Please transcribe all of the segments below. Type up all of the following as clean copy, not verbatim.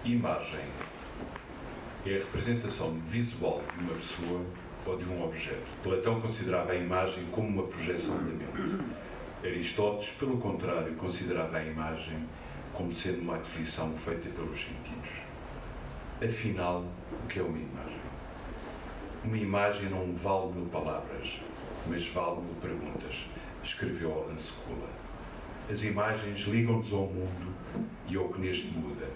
Imagem é a representação visual de uma pessoa ou de um objeto. Platão considerava a imagem como uma projeção da mente. Aristóteles, pelo contrário, considerava a imagem como sendo uma aquisição feita pelos sentidos. Afinal, o que é uma imagem? Uma imagem não vale 1000 palavras, mas vale 1000 perguntas, escreveu Alan Sekula. As imagens ligam-nos ao mundo e ao que neste muda.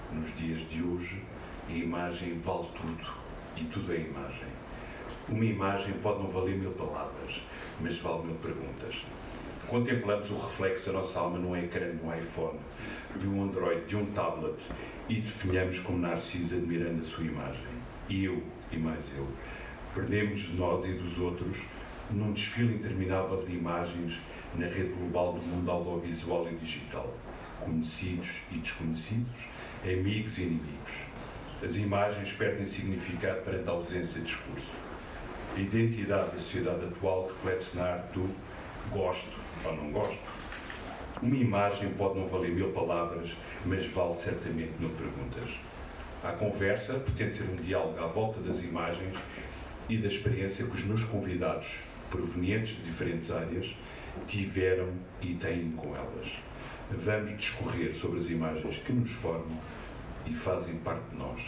Nos dias de hoje, a imagem vale tudo e tudo é imagem. Uma imagem pode não valer 1000 palavras, mas vale 1000 perguntas. Contemplamos o reflexo da nossa alma num ecrã de um iPhone, de um Android, de um tablet e definhamos como Narciso admirando a sua imagem. E eu, e mais eu, perdemos de nós e dos outros num desfile interminável de imagens na rede global do mundo audiovisual e digital, conhecidos e desconhecidos, amigos e inimigos. As imagens perdem significado perante a ausência de discurso. A identidade da sociedade atual reflete-se na arte do gosto ou não gosto. Uma imagem pode não valer 1000 palavras, mas vale certamente 1000 perguntas. A conversa pretende ser um diálogo à volta das imagens e da experiência que os meus convidados, provenientes de diferentes áreas, tiveram e têm com elas. Vamos discorrer sobre as imagens que nos formam e fazem parte de nós,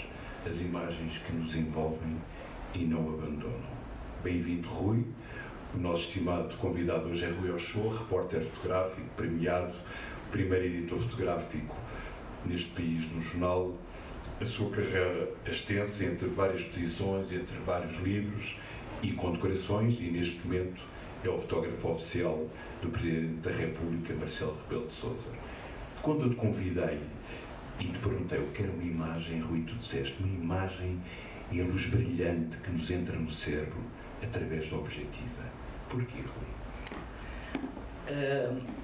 as imagens que nos envolvem e não abandonam. Bem-vindo, Rui. O nosso estimado convidado hoje é Rui Ochoa, repórter fotográfico, premiado, primeiro editor fotográfico neste país no jornal. A sua carreira é extensa entre várias posições, entre vários livros e condecorações, e neste momento é o fotógrafo oficial do Presidente da República, Marcelo Rebelo de Sousa. Quando eu te convidei e te perguntei o que era uma imagem, Rui, tu disseste uma imagem é a luz brilhante que nos entra no cérebro através da objetiva. Porquê, Rui?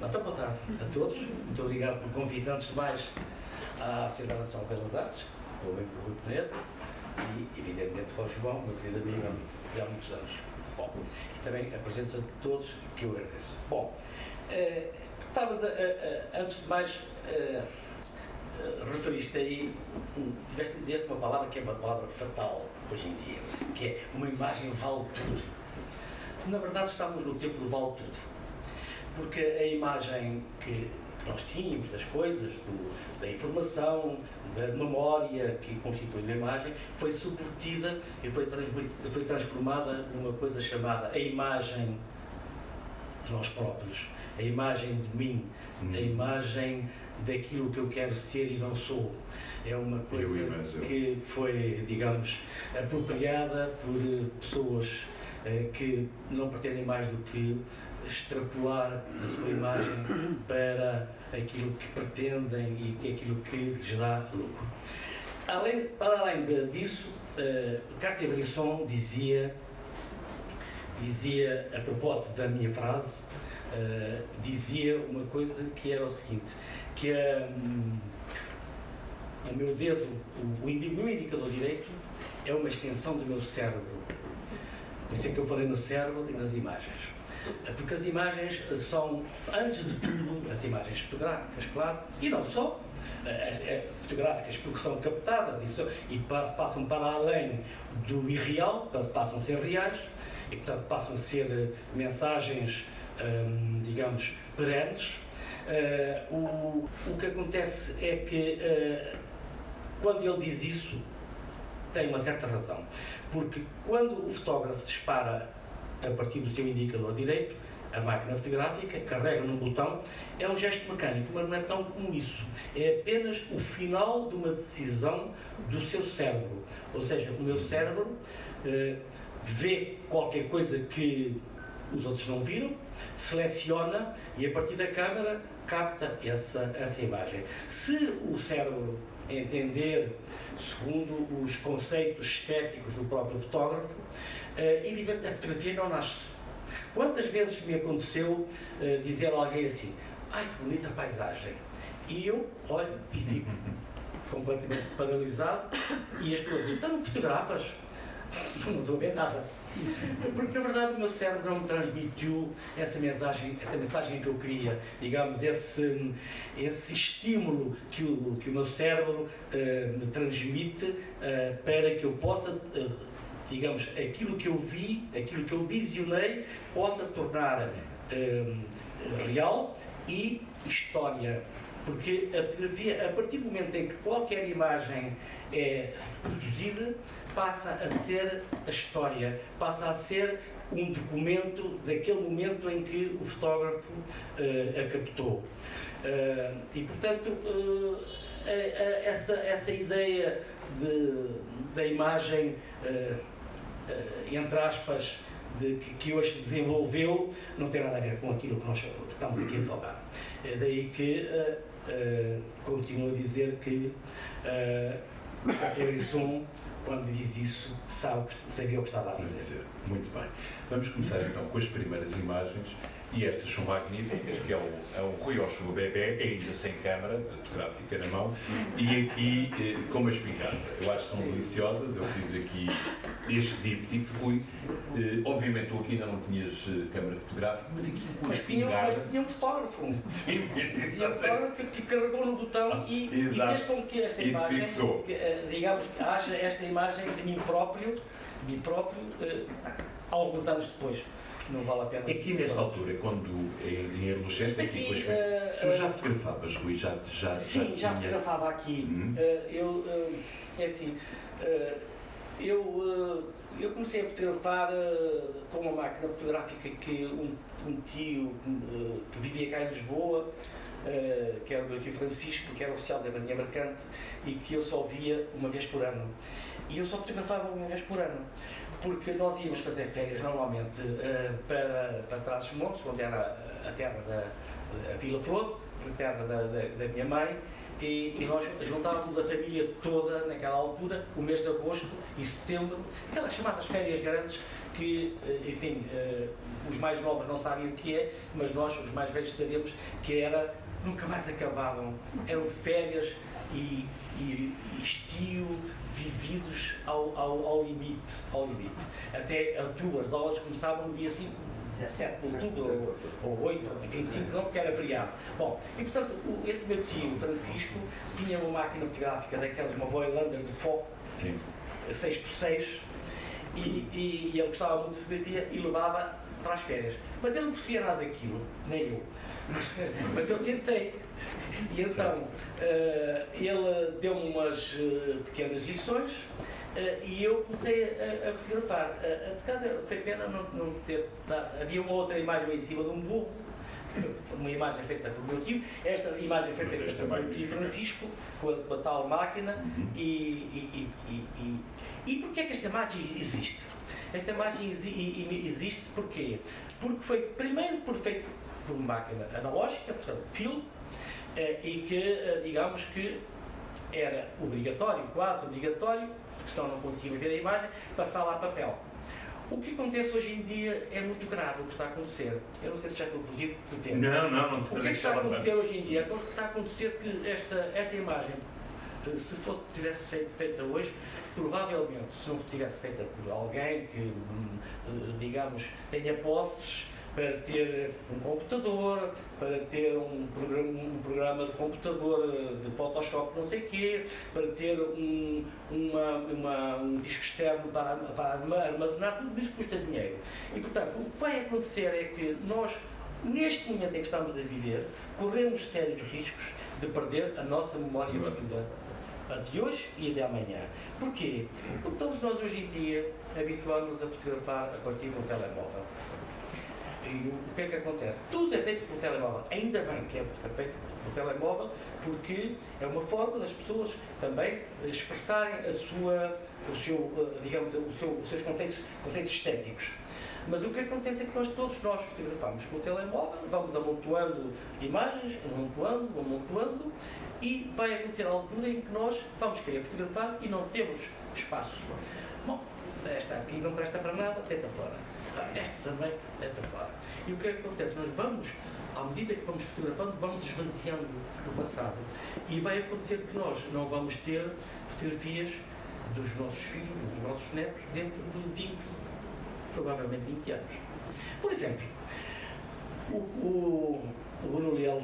Então, boa tarde a todos. Muito obrigado pelo convite, antes de mais, à Sociedade Nacional de Belas Artes, ao bem do Rui Penedo e, evidentemente, ao João, meu querido amigo de há muitos anos. Bom, e também a presença de todos, que eu agradeço. Bom, estavas, antes de mais, referiste aí, disseste uma palavra que é uma palavra fatal hoje em dia, que é uma imagem vale tudo. Na verdade, estamos no tempo do vale tudo, porque a imagem que nós tínhamos das coisas, da informação, da memória que constitui a imagem, foi subvertida e foi transformada numa coisa chamada a imagem de nós próprios, a imagem de mim, a imagem daquilo que eu quero ser e não sou. É uma coisa que foi, digamos, apropriada por pessoas que não pretendem mais do que extrapolar a sua imagem para aquilo que pretendem e aquilo que lhes dá lucro. Para além disso, Cartier-Bresson dizia, a propósito da minha frase, dizia uma coisa que era o seguinte, que o meu dedo, o meu indicador direito, é uma extensão do meu cérebro. Por isso é que eu falei no cérebro e nas imagens. Porque as imagens são, antes de tudo, as imagens fotográficas, claro, e não só, fotográficas porque são captadas e passam para além do irreal, passam a ser reais, e portanto passam a ser mensagens, digamos, perenes. O que acontece é que, quando ele diz isso, tem uma certa razão, porque quando o fotógrafo dispara a partir do seu indicador direito, a máquina fotográfica carrega num botão, é um gesto mecânico, mas não é tão como isso. É apenas o final de uma decisão do seu cérebro. Ou seja, o meu cérebro vê qualquer coisa que os outros não viram, seleciona e a partir da câmara capta essa imagem. Se o cérebro entender segundo os conceitos estéticos do próprio fotógrafo, evidente, a fotografia não nasce. Quantas vezes me aconteceu dizer a alguém assim, ai que bonita paisagem, e eu olho e fico completamente paralisado, e as pessoas dizem, então não fotografas? não estou a ver nada. Porque, na verdade, o meu cérebro não me transmitiu essa mensagem que eu queria, digamos, esse estímulo que o meu cérebro me transmite para que eu possa, digamos, aquilo que eu vi, aquilo que eu visionei, possa tornar real e história. Porque a fotografia, a partir do momento em que qualquer imagem é produzida, passa a ser a história, passa a ser um documento daquele momento em que o fotógrafo a captou. E, portanto, essa ideia da imagem, entre aspas, que hoje se desenvolveu, não tem nada a ver com aquilo que nós estamos aqui a falar. É daí que continuo a dizer que a Bresson, quando diz isso, sabia o que estava a dizer. Muito bem. Vamos começar então com as primeiras imagens, e estas são magníficas, que é um Rui Oshua bebê, ainda sem câmara fotográfica na mão, e aqui com uma espingarda. Eu acho que são deliciosas, eu fiz aqui este díptico, Rui. Obviamente tu aqui ainda não tinhas câmara fotográfica, mas aqui com a espingarda... Mas tinha um fotógrafo. Sim, tinha um fotógrafo que carregou no botão e fez com que esta imagem, digamos, que haja esta imagem de mim próprio, alguns anos depois. Não vale a pena. Aqui nesta altura, quando em adolescente, aqui com as tu já fotografavas, Rui? Sim, já fotografava aqui. Eu comecei a fotografar com uma máquina fotográfica que um tio que vivia cá em Lisboa, que era o meu tio Francisco, que era oficial da Marinha Mercante, e que eu só via uma vez por ano. E eu só fotografava uma vez por ano, porque nós íamos fazer férias normalmente para Trás-os-Montes, onde era a terra da Vila Flor, a terra da minha mãe, e nós juntávamos a família toda naquela altura, o mês de agosto e setembro, aquelas chamadas férias grandes que, enfim, os mais novos não sabem o que é, mas nós, os mais velhos, sabemos que nunca mais acabavam, eram férias e estio vividos ao limite. Até as duas aulas começavam no dia 5, 7 de outubro, ou 8, enfim, 5 não, porque era feriado. Bom, e portanto, esse meu tio, Francisco, tinha uma máquina fotográfica daquelas, uma Voigtlander de foco, 6x6, e ele gostava muito de fotografia e levava para as férias. Mas ele não percebia nada daquilo, nem eu. Mas eu tentei. E então, ele deu-me umas pequenas lições e eu comecei a fotografar. Por causa, foi pena não ter dado. Havia uma outra imagem em cima de um burro, uma imagem feita pelo meu tio. Esta imagem foi feita pelo meu tio Francisco, com a tal máquina. E porquê é que esta imagem existe? Esta imagem existe porquê? Porque foi primeiro feito por uma máquina analógica, portanto, filo, e que, digamos que era obrigatório, quase obrigatório, porque senão não conseguia ver a imagem, passar lá papel. O que acontece hoje em dia é muito grave o que está a acontecer. Eu não sei se já estou fugido do tempo. Não. O que está a acontecer hoje em dia? Está a acontecer que esta imagem, se tivesse sido feita hoje, provavelmente, se não tivesse feita por alguém que, digamos, tenha posses para ter um computador, para ter um programa de computador de Photoshop não sei o quê, para ter um disco externo para armazenar, tudo isso custa dinheiro. E, portanto, o que vai acontecer é que nós, neste momento em que estamos a viver, corremos sérios riscos de perder a nossa memória futura, a de hoje e a de amanhã. Porquê? Porque todos nós hoje em dia habituamos a fotografar a partir de um telemóvel. E o que é que acontece? Tudo é feito por telemóvel. Ainda bem que é feito por telemóvel, porque é uma forma das pessoas também expressarem os seus conceitos estéticos. Mas o que acontece é que todos nós fotografamos com o telemóvel, vamos amontoando imagens, amontoando, e vai acontecer a altura em que nós vamos querer fotografar e não temos espaço. Bom, esta aqui não presta para nada, deita fora. Esta também, deita fora. E o que é que acontece? Nós vamos, à medida que vamos fotografando, vamos esvaziando o passado. E vai acontecer que nós não vamos ter fotografias dos nossos filhos, dos nossos netos, dentro de 20, provavelmente 20 anos. Por exemplo, o Benoliel,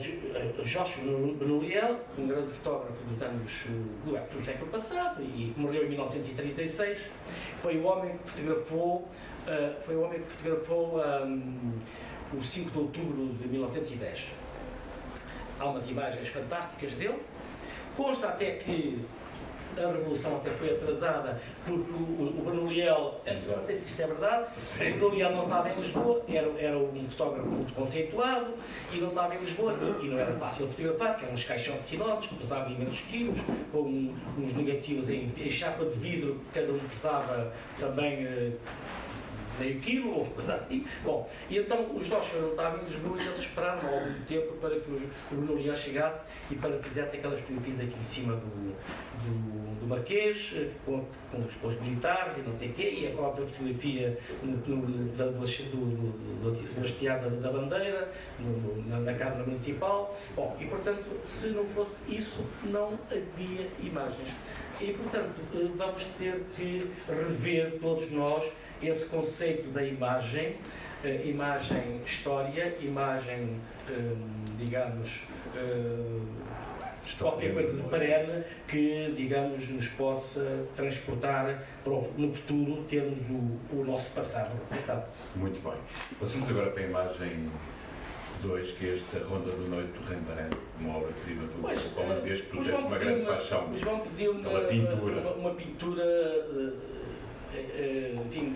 Joshua Benoliel, um grande fotógrafo dos anos do século passado e que morreu em 1936, foi o homem que fotografou, o 5 de outubro de 1910. Há umas imagens fantásticas dele. Consta até que a Revolução até foi atrasada porque o Benoliel, não sei se isto é verdade, o Benoliel não estava em Lisboa, era um fotógrafo muito conceituado e não estava em Lisboa e não era fácil fotografar, que eram uns caixotes enormes que pesavam imensos quilos, com uns negativos em chapa de vidro, que cada um pesava também meio quilo ou coisa assim. Bom, e então os Joshua não estavam em Lisboa e eles esperaram algum tempo para que o Benoliel chegasse e para fizesse aquelas fotografias aqui em cima do Marquês, com os militares e não sei o quê, e a própria fotografia do hasteado da bandeira, na Câmara Municipal. Bom, e portanto, se não fosse isso, não havia imagens. E portanto, vamos ter que rever todos nós esse conceito da imagem, imagem história, imagem, digamos, qualquer coisa de perene que, digamos, nos possa transportar para no futuro termos o nosso passado. Então, muito bem. Passamos agora para a imagem 2, que é esta Ronda da Noite do Rembrandt, uma obra-prima do holandês, porque tiveste uma grande paixão pela pintura. Uma pintura, enfim,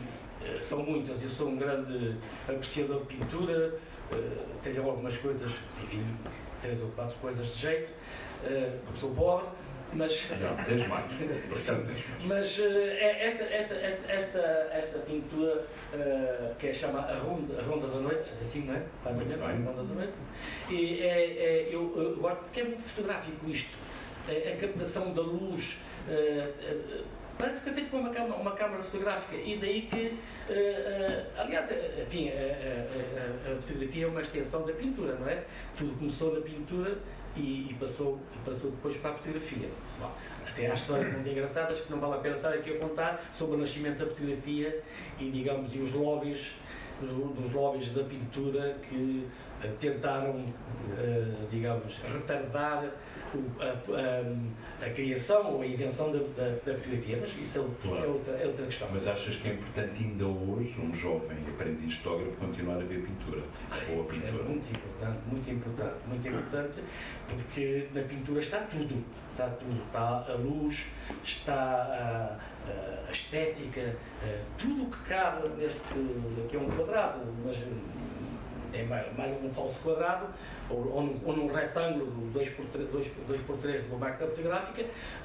são muitas, eu sou um grande apreciador de pintura, tenho algumas coisas, enfim, 3 ou 4 coisas de jeito, sou pobre, mas... Não, tens mais. Mas esta pintura, que é chamada a Ronda da Noite, assim, não é? Muito bem. A Ronda da Noite. E eu gosto, porque é muito fotográfico isto, a captação da luz, parece que é feito com uma câmara fotográfica e daí que, aliás, enfim, a fotografia é uma extensão da pintura, não é? Tudo começou na pintura e passou depois para a fotografia. Bom, até há histórias muito engraçadas que não vale a pena estar aqui a contar sobre o nascimento da fotografia e, digamos, e os lobbies, dos lobbies da pintura que tentaram, digamos, retardar a criação ou a invenção da fotografia, mas isso é outra questão. Mas achas que é importante ainda hoje um jovem aprendiz fotógrafo continuar a ver pintura? Ou a pintura? É muito importante, porque na pintura está tudo, está a luz, está a estética, tudo o que cabe aqui é um quadrado, mas é mais um falso quadrado, ou num retângulo 2x3 de uma máquina fotográfica,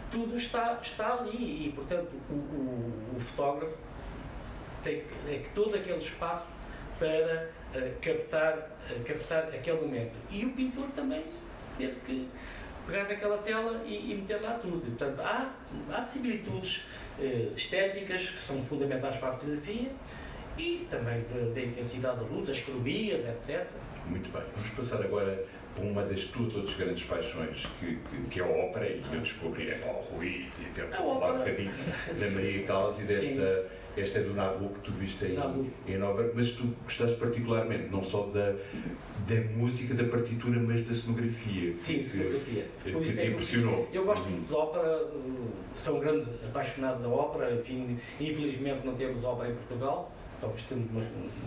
tudo está ali e, portanto, o fotógrafo tem todo aquele espaço para captar aquele momento. E o pintor também teve que pegar naquela tela e meter lá tudo. Portanto, há similitudes estéticas que são fundamentais para a fotografia, e também da intensidade da luz, as cromias, etc. Muito bem. Vamos passar agora para uma das tuas outras grandes paixões, que é a ópera, e eu descobri o Rui, e quero falar um bocadinho da Maria Callas e esta é do Nabucco, que tu viste em Nova Iorque, mas tu gostaste particularmente, não só da música, da partitura, mas da cenografia. Sim, cenografia. Que te impressionou. Eu gosto muito de ópera, sou um grande apaixonado da ópera, enfim, infelizmente não temos ópera em Portugal. Talvez temos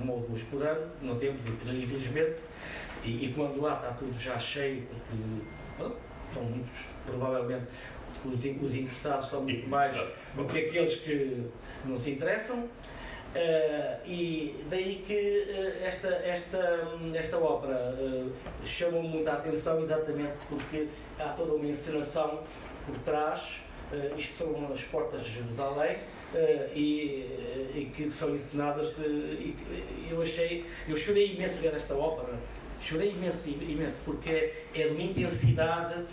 uma ou duas por ano, não temos, infelizmente, e quando há está tudo já cheio, porque são muitos, provavelmente os interessados são muito mais do que aqueles que não se interessam, e daí que esta ópera chamou muito a atenção exatamente porque há toda uma encenação por trás, isto são as portas de Jerusalém, e que são encenadas, eu chorei imenso ver esta ópera, chorei imenso, porque é de uma intensidade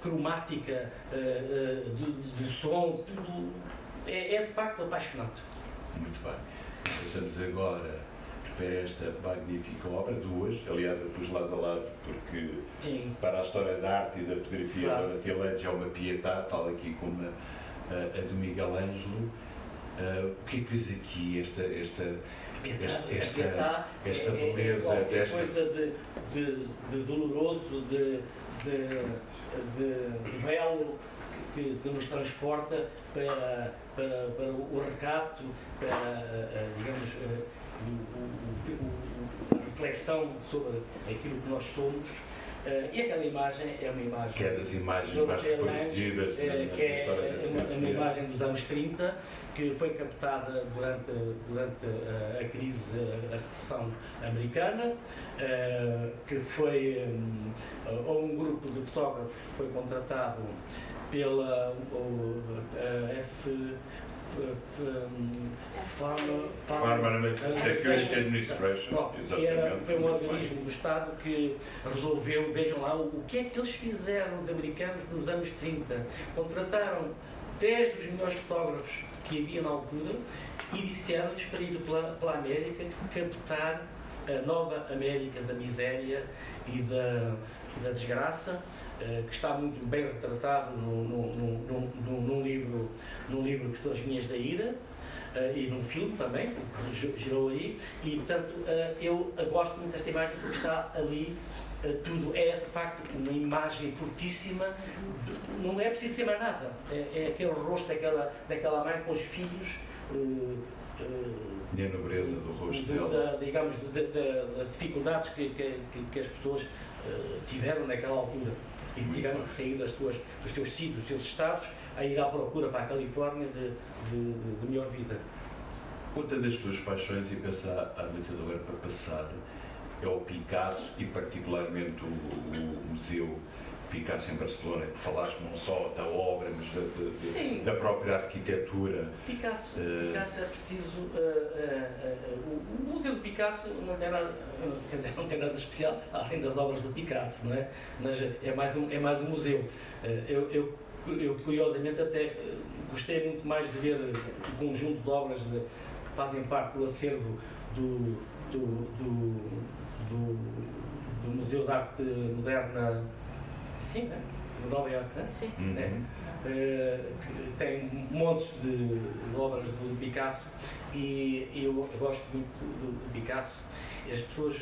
cromática, do som, tudo, é de facto apaixonante. Muito bem. Passamos agora para esta magnífica obra, duas, aliás, a pus lado a lado, porque para a história da arte e da fotografia, claro, a Donatella é uma pietà, tal aqui como a do Miguel Ângelo. O que é que vês aqui, esta beleza, qualquer coisa de doloroso, de belo, que nos transporta para o recato, para, digamos, a reflexão sobre aquilo que nós somos. E aquela imagem é uma imagem que é das imagens mais reproduzidas na história da fotografia. uma imagem dos anos 30 que foi captada durante a crise, a recessão americana, que foi um grupo de fotógrafos que foi contratado pela Farmer Security Administration, foi um organismo do Estado que resolveu, vejam lá, o que é que eles fizeram, os americanos, nos anos 30. Contrataram 10 dos melhores fotógrafos que havia na altura e disseram-lhes para ir pela América captar a nova América da miséria e da desgraça, que está muito bem retratado num livro que são As Minhas da Ira, e num filme também, que girou aí, e portanto eu gosto muito desta imagem porque está ali tudo, é de facto uma imagem fortíssima, não é preciso ser mais nada, é aquele rosto daquela mãe com os filhos, e a nobreza do rosto dela, digamos, das dificuldades que as pessoas tiveram naquela altura e que tiveram que sair dos seus sítios, dos seus estados, a ir à procura para a Califórnia de melhor vida. Outra das tuas paixões, e pensar à noite agora para passar, é o Picasso e particularmente o Museu Picasso em Barcelona, que falaste não só da obra, mas da própria arquitetura. Picasso é preciso. O Museu de Picasso não tem nada especial, além das obras do Picasso, não é? Mas é mais um museu. Eu curiosamente até gostei muito mais de ver o conjunto de obras que fazem parte do acervo do Museu de Arte Moderna, sim, né? De Nova Iorque, né? Sim. Tem montes de obras do Picasso e eu gosto muito do Picasso. As pessoas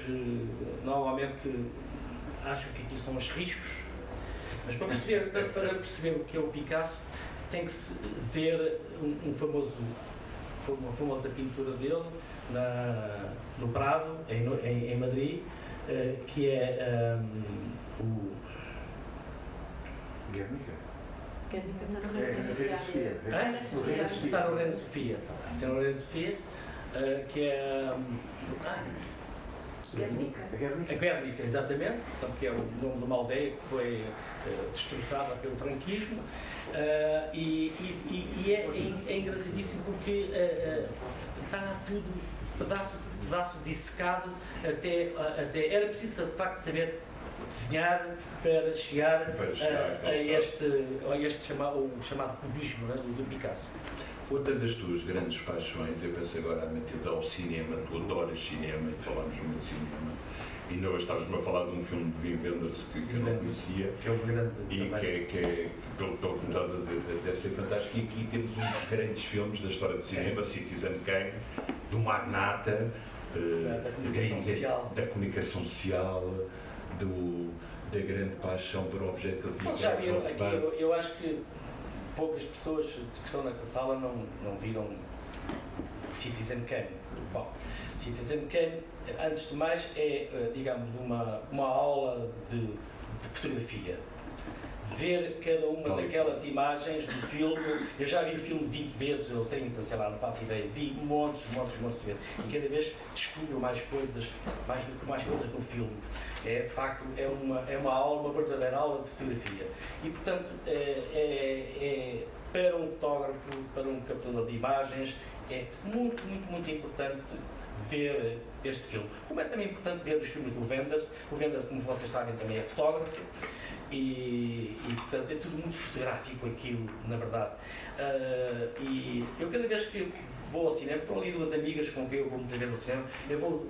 normalmente acham que aqui são os riscos, mas para perceber o que é o Picasso tem que se ver uma famosa pintura dele no Prado, em Madrid, que é o Guernica? Está no Reino Sofia. Tem no Reino Sofia, que é a Guernica, exatamente, portanto, que é o nome de uma aldeia que foi destroçada pelo franquismo, e é engraçadíssimo porque está tudo pedaço dissecado, até era preciso de facto saber desenhar para chegar a este chamado cubismo, né, do Picasso. Outra das tuas grandes paixões, eu penso agora a Matilde, ao cinema. Tu adoras cinema e falamos muito de cinema. E ainda hoje estávamos a falar de um filme de Wim Wenders que eu não conhecia, que é um grande e que é, pelo que me estás a dizer, deve ser fantástico. E aqui temos um dos grandes filmes da história do cinema, Citizen Kane, do magnata, da comunicação social, da grande paixão por um objeto que ele já viram aqui, eu acho que poucas pessoas que estão nesta sala não viram Citizen Kane. Bom, Citizen Kane, antes de mais, é, digamos, uma aula de fotografia. Ver cada uma daquelas imagens do filme, eu já vi o filme 20 vezes, ou 30, sei lá, não faço ideia, vi montes de vezes, e cada vez descubro mais coisas no filme. De facto, é uma aula, uma verdadeira aula de fotografia. E, portanto, para um fotógrafo, para um captador de imagens, é muito, muito, muito importante ver este filme. Como é também importante ver os filmes do Wenders. O Wenders, como vocês sabem, também é fotógrafo. E portanto, é tudo muito fotográfico aquilo, na verdade. E eu, cada vez que vou ao cinema, estão ali duas amigas com quem eu vou muitas vezes ao cinema, eu vou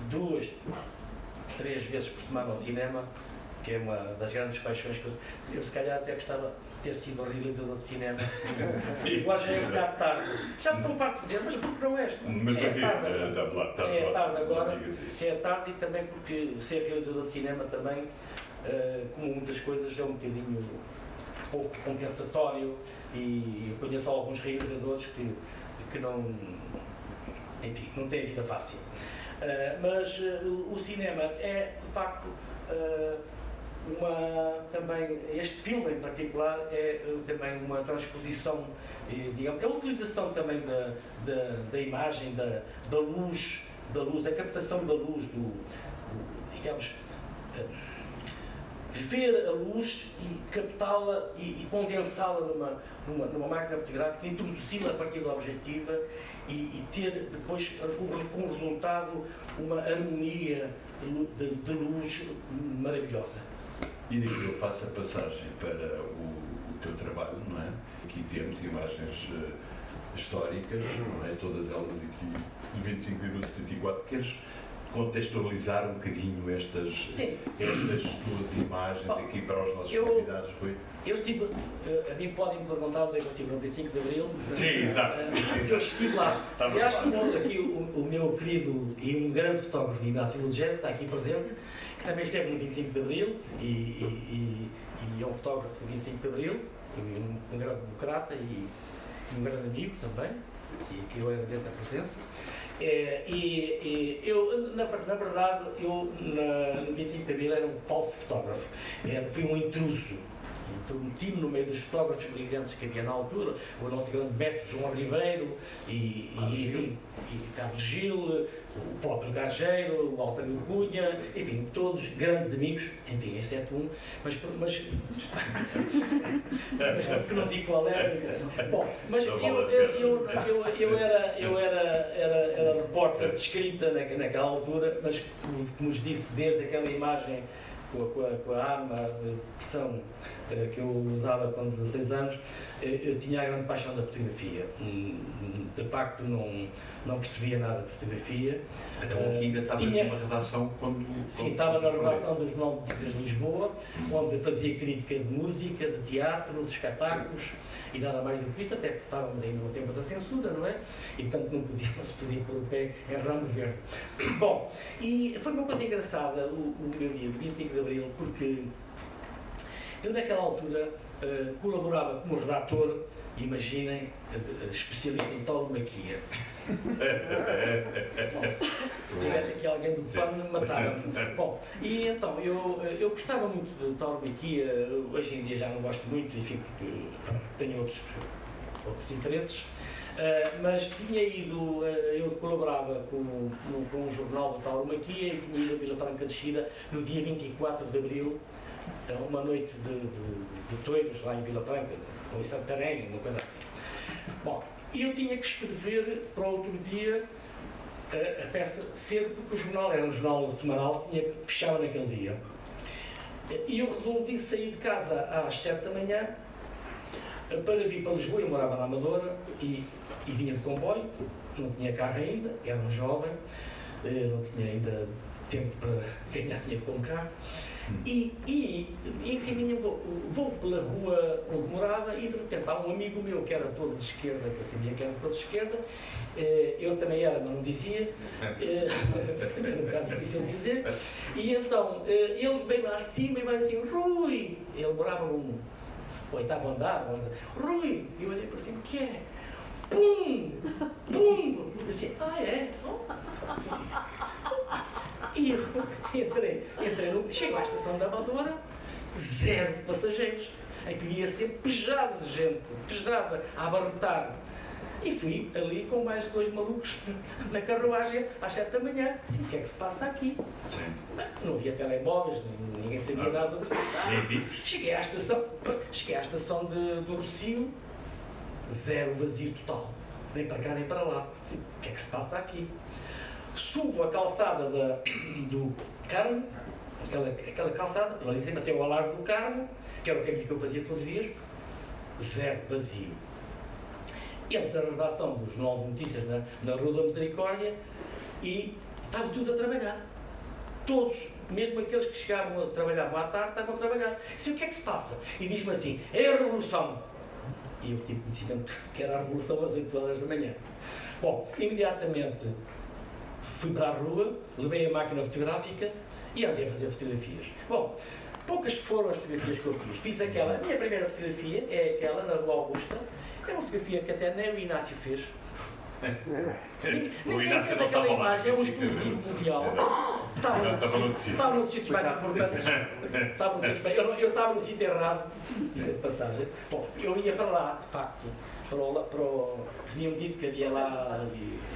2, 3 vezes por semana ao cinema, que é uma das grandes paixões que eu se calhar até gostava ter sido realizador de cinema. Agora já é um bocado tarde. Já me estão farto de dizer, mas porque não és? Mas Já é tarde. já É tarde agora. Já é tarde e também porque ser realizador de cinema também, como muitas coisas, é um bocadinho pouco compensatório e eu conheço alguns realizadores que não, enfim, não têm vida fácil. Mas o cinema é, de facto, também, este filme em particular é também uma transposição, digamos, é a utilização também da imagem, da luz, a captação da luz, digamos, ver a luz e captá-la e condensá-la numa máquina fotográfica, introduzi-la a partir da objetiva e ter depois como resultado uma harmonia de luz maravilhosa. E daqui eu faço a passagem para o teu trabalho, não é? Aqui temos imagens históricas, não é? Todas elas aqui de 25 minutos de 34. Queres contextualizar um bocadinho estas duas imagens aqui para os nossos convidados? Eu estive, a mim podem me perguntar onde é que eu estive no 25 de Abril. Sim, exato. Eu estive lá. Eu acho que aqui o meu querido e um grande fotógrafo, Ignácio Lugero, está aqui presente, que também esteve no 25 de Abril e é um fotógrafo do 25 de Abril, um grande democrata e um grande amigo também, e que eu agradeço a presença. Eu, na verdade, no 25 de Abril era um falso fotógrafo, fui um intruso. Meti-me no meio dos fotógrafos brilhantes que havia na altura, o nosso grande mestre João Ribeiro e Carlos Gil, o próprio Gageiro, o Alfredo Cunha, enfim, todos grandes amigos, enfim, exceto um, mas que não digo qual era. Bom, mas eu era repórter de escrita naquela altura, mas como vos disse, desde aquela imagem com a arma de pressão que eu usava com 16 anos, eu tinha a grande paixão da fotografia. De facto, não percebia nada de fotografia. Então, aqui ainda estavas numa redação quando... Sim, estava na redação do Jornal de Notícias de Lisboa, onde fazia crítica de música, de teatro, de espetáculos e nada mais do que isso, até porque estávamos ainda no tempo da censura, não é? E portanto não se podia pôr o pé em ramo verde. Bom, e foi uma coisa engraçada o meu dia de 25 de Abril, porque eu naquela altura colaborava como redator, imaginem, especialista em tauromaquia. Se tivesse aqui alguém do PAN, matava-me. Bom, e então, eu gostava muito de tauromaquia, hoje em dia já não gosto muito, enfim, porque tenho outros interesses. Mas tinha ido, eu colaborava com um jornal de tauromaquia e tinha ido a Vila Franca de Xira no dia 24 de Abril, uma noite de toiros lá em Vila Franca, ou em Santarém, uma coisa assim. Bom, eu tinha que escrever para outro dia a peça cedo, porque o jornal era um jornal semanal, fechava naquele dia. E eu resolvi sair de casa às 7 da manhã para vir para Lisboa. Eu morava na Amadora e vinha de comboio, não tinha carro ainda, era um jovem, não tinha ainda tempo para ganhar dinheiro com um carro. E encaminho, vou pela rua onde morava e de repente há um amigo meu que era todo de esquerda, que eu sabia que era todo de esquerda, eu também era, mas não dizia, também era um bocado difícil dizer, e então ele veio lá de cima e vai assim, Rui! Ele morava no 8º andar, Rui! E eu olhei para cima, o que é? Pum! Pum! Eu disse, é? E eu chego à estação da Amadora, 0 passageiros. Aquilo ia ser pejado de gente, pejada, a abarrotar. E fui ali com mais 2 malucos na carruagem às 7 da manhã. Assim, o que é que se passa aqui? Sim. Não havia telemóveis, ninguém sabia nada do que se passava. Cheguei à estação do Rossio, 0 vazio total. Nem para cá nem para lá. Assim, o que é que se passa aqui? Subo a calçada do Carmo, aquela calçada, pela ali em cima tem o Alarme do Carmo, que era o caminho que eu fazia todos os dias, 0 vazio. Entro na redação do Jornal de Notícias na Rua da Misericórdia e estava tudo a trabalhar. todos, mesmo aqueles que chegavam a trabalhar à tarde, estavam a trabalhar. Disse, o que é que se passa? E diz-me assim, é a revolução. E eu tive conhecimento que era a revolução às 8 horas da manhã. Bom, imediatamente fui para a rua, levei a máquina fotográfica e andei a fazer fotografias. Bom, poucas foram as fotografias que eu fiz. Fiz aquela, a minha primeira fotografia é aquela na Rua Augusta. É uma fotografia que até nem o Inácio fez. O Inácio não estava lá. Imagem, é um exclusivo mundial. Estava no sítio mais importante. Eu estava no sítio errado, diga-se passagem. Bom, eu ia para lá, de facto, tinham dito que havia lá,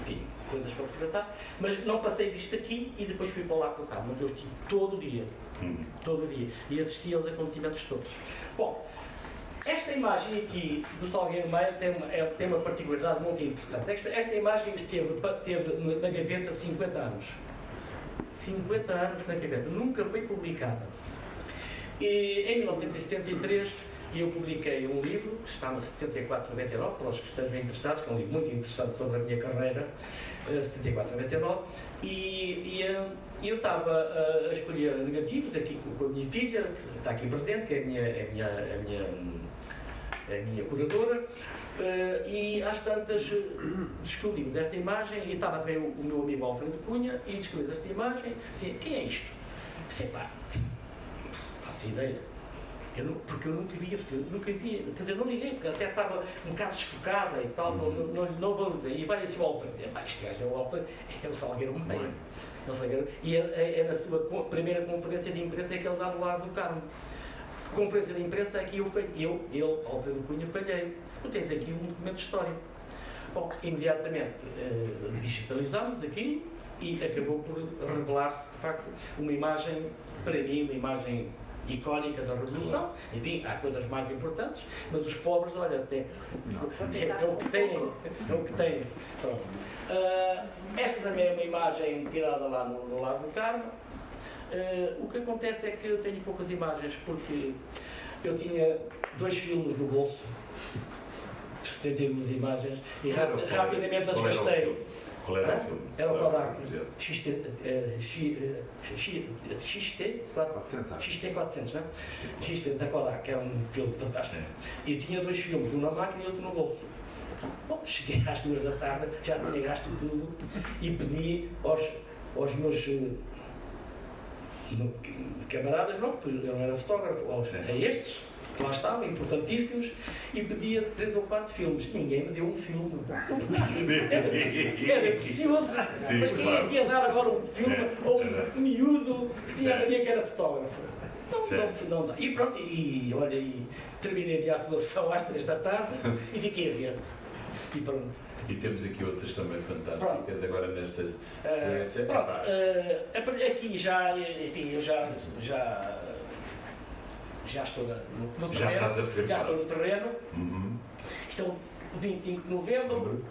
enfim, coisas para fotografar, mas não passei disto aqui e depois fui para lá com o carro, onde eu estive todo o dia, e assisti aos acontecimentos todos. Bom, esta imagem aqui do Salgueiro Meio tem uma particularidade muito interessante. Esta imagem esteve na gaveta 50 anos. 50 anos na gaveta, nunca foi publicada. E em 1973 eu publiquei um livro, que se chama 7499, para os que estejam interessados, que é um livro muito interessante sobre a minha carreira, 7499, e eu estava a escolher negativos aqui com a minha filha, que está aqui presente, que é a minha curadora, e às tantas descobrimos esta imagem, e estava também o meu amigo Alfredo Cunha, e descobrimos esta imagem, assim, quem é isto? Sei pá, não faço ideia. Porque eu nunca via, quer dizer, não liguei, porque até estava um bocado desfocada e tal, não valorizei. E vai assim o Alfredo, este gajo é o Alfredo, é o Salgueiro Meio. E é na sua primeira conferência de imprensa é que ele dá no lado do Carmo. Conferência de imprensa é que eu, Alfredo Cunha, falhei. Tu tens aqui um documento histórico. Bom, imediatamente digitalizámos aqui e acabou por revelar-se, de facto, uma imagem, para mim, uma imagem icónica da Revolução. Enfim, há coisas mais importantes, mas os pobres, olha, é o que têm. Pronto. Esta também é uma imagem tirada lá no Lago do Carmo. O que acontece é que eu tenho poucas imagens, porque eu tinha 2 filmes no bolso, 72 imagens, e rapidamente as gastei. Qual era o filme? Era o Kodak. XT400, não é? XT da Kodak, que é um filme fantástico. E eu tinha 2 filmes, um na máquina e outro no bolso. Bom, cheguei às 2 da tarde, já tinha gasto tudo e pedi aos meus camaradas, não, porque eu não era fotógrafo, a estes, que lá estavam, importantíssimos, e pedia 3 ou 4 filmes. Ninguém me deu um filme. Era precioso. Mas quem ia dar agora um filme a um miúdo que tinha a mania que era fotógrafo? Não dá. E pronto, olha, e terminei a atuação às 3 da tarde e fiquei a ver. E pronto. E temos aqui outras também fantásticas agora nesta experiência. Aqui já, enfim, eu já estou no terreno. Já estás a fotografar? Já estou no terreno. Estão 25 de novembro,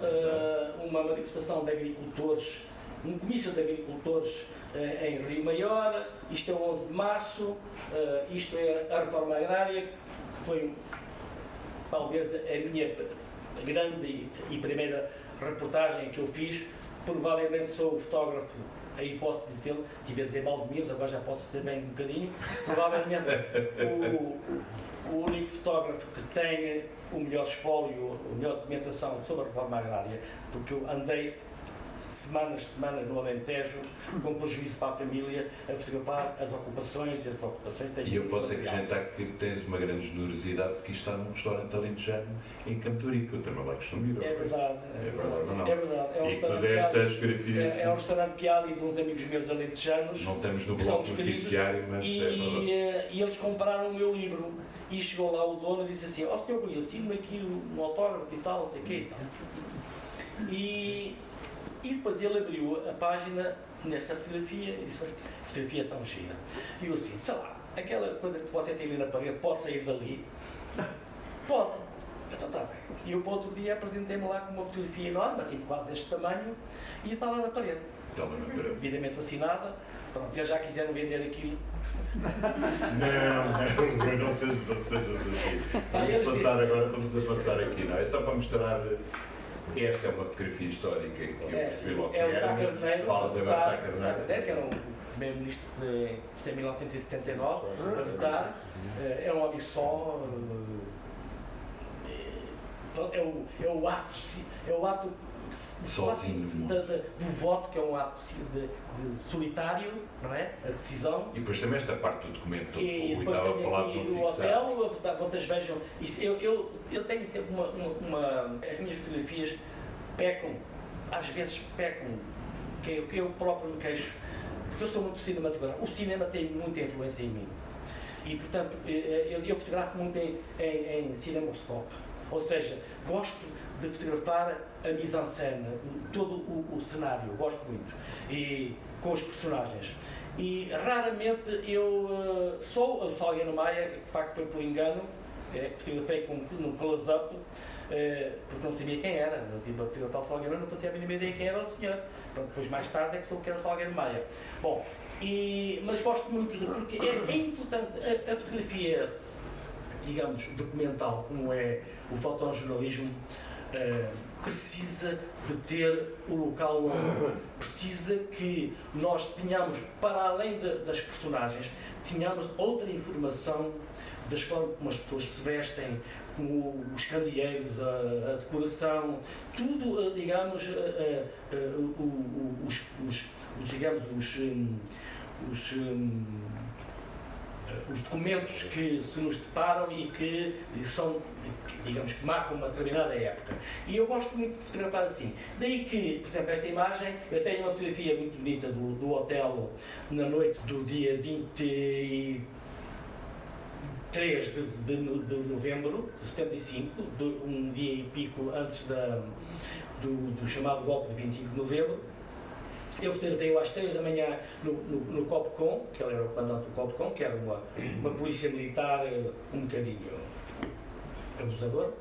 uma manifestação de agricultores, um comício de agricultores em Rio Maior. Isto é 11 de março, isto é a reforma agrária, que foi talvez a minha grande e primeira reportagem que eu fiz. Provavelmente sou o fotógrafo, aí posso dizer, tive a dizer Valdemiro, agora já posso dizer bem um bocadinho, provavelmente o único fotógrafo que tem o melhor espólio, a melhor documentação sobre a reforma agrária, porque eu andei semanas no Alentejo, com prejuízo para a família, a fotografar as ocupações e as ocupações. E eu posso acrescentar que tens uma grande generosidade, porque isto está num restaurante alentejano em Camturico, que eu também lá costumo ir. É verdade. É um e tu destas fotografias. É um restaurante que há ali de uns amigos meus alentejanos. Não temos no bloco noticiário, mas e eles compraram o meu livro. E chegou lá o dono e disse assim: ó, senhor Rui, assine-me aqui um autógrafo e tal, não sei o quê. E depois ele abriu a página nesta fotografia e disse: a fotografia é tão gira. E eu assim, sei lá, aquela coisa que você tem ali na parede, pode sair dali? Pode. Então está bem. E eu, para outro dia, apresentei-me lá com uma fotografia enorme, assim, quase deste tamanho, e está lá na parede. Devidamente assinada. Pronto, eles já quiseram vender aquilo. Não sejas assim. Vamos a passar aqui, não é? Só para mostrar Esta é uma fotografia histórica que eu percebi logo que é o Sá Carneiro, falas agora Sá Carneiro, que era um primeiro-ministro isto é 1979, a votar, é um homem só, é o ato sozinho do voto, que é um ato de solitário, não é? A decisão. E depois também esta parte do documento todo E depois estava a tenho falar aqui de no hotel, vocês vejam, isto, eu tenho sempre as minhas fotografias pecam, às vezes pecam, que eu próprio me queixo, porque eu sou muito cinematográfico, o cinema tem muita influência em mim. E, portanto, eu fotografo muito em cinemascope. Ou seja, gosto de fotografar a mise-en-scène, todo o cenário, gosto muito, e com os personagens. E raramente eu sou o Salgueiro Maia, que de facto foi por engano, fotografei no close-up, porque não sabia quem era. Eu tive a fotografar o Salgueiro, não fazia a mínima ideia quem era o senhor. Pronto, depois mais tarde é que soube que era o Salgueiro Maia. Bom, mas gosto muito, porque é importante a fotografia, digamos, documental, como é o fotojornalismo, precisa de ter o local longo, precisa que nós tenhamos, para além das personagens, tenhamos outra informação das formas como as pessoas se vestem, como os candeeiros, a decoração, tudo, digamos, os documentos que se nos deparam e que são, digamos, que marcam uma determinada época. E eu gosto muito de fotografar assim. Daí que, por exemplo, esta imagem, eu tenho uma fotografia muito bonita do hotel na noite do dia 23 de novembro de 75, um dia e pico antes do chamado golpe de 25 de novembro. Eu fotografei às 3 da manhã no Copcom, que ele era o comandante do Copcom, que era uma polícia militar um bocadinho abusador.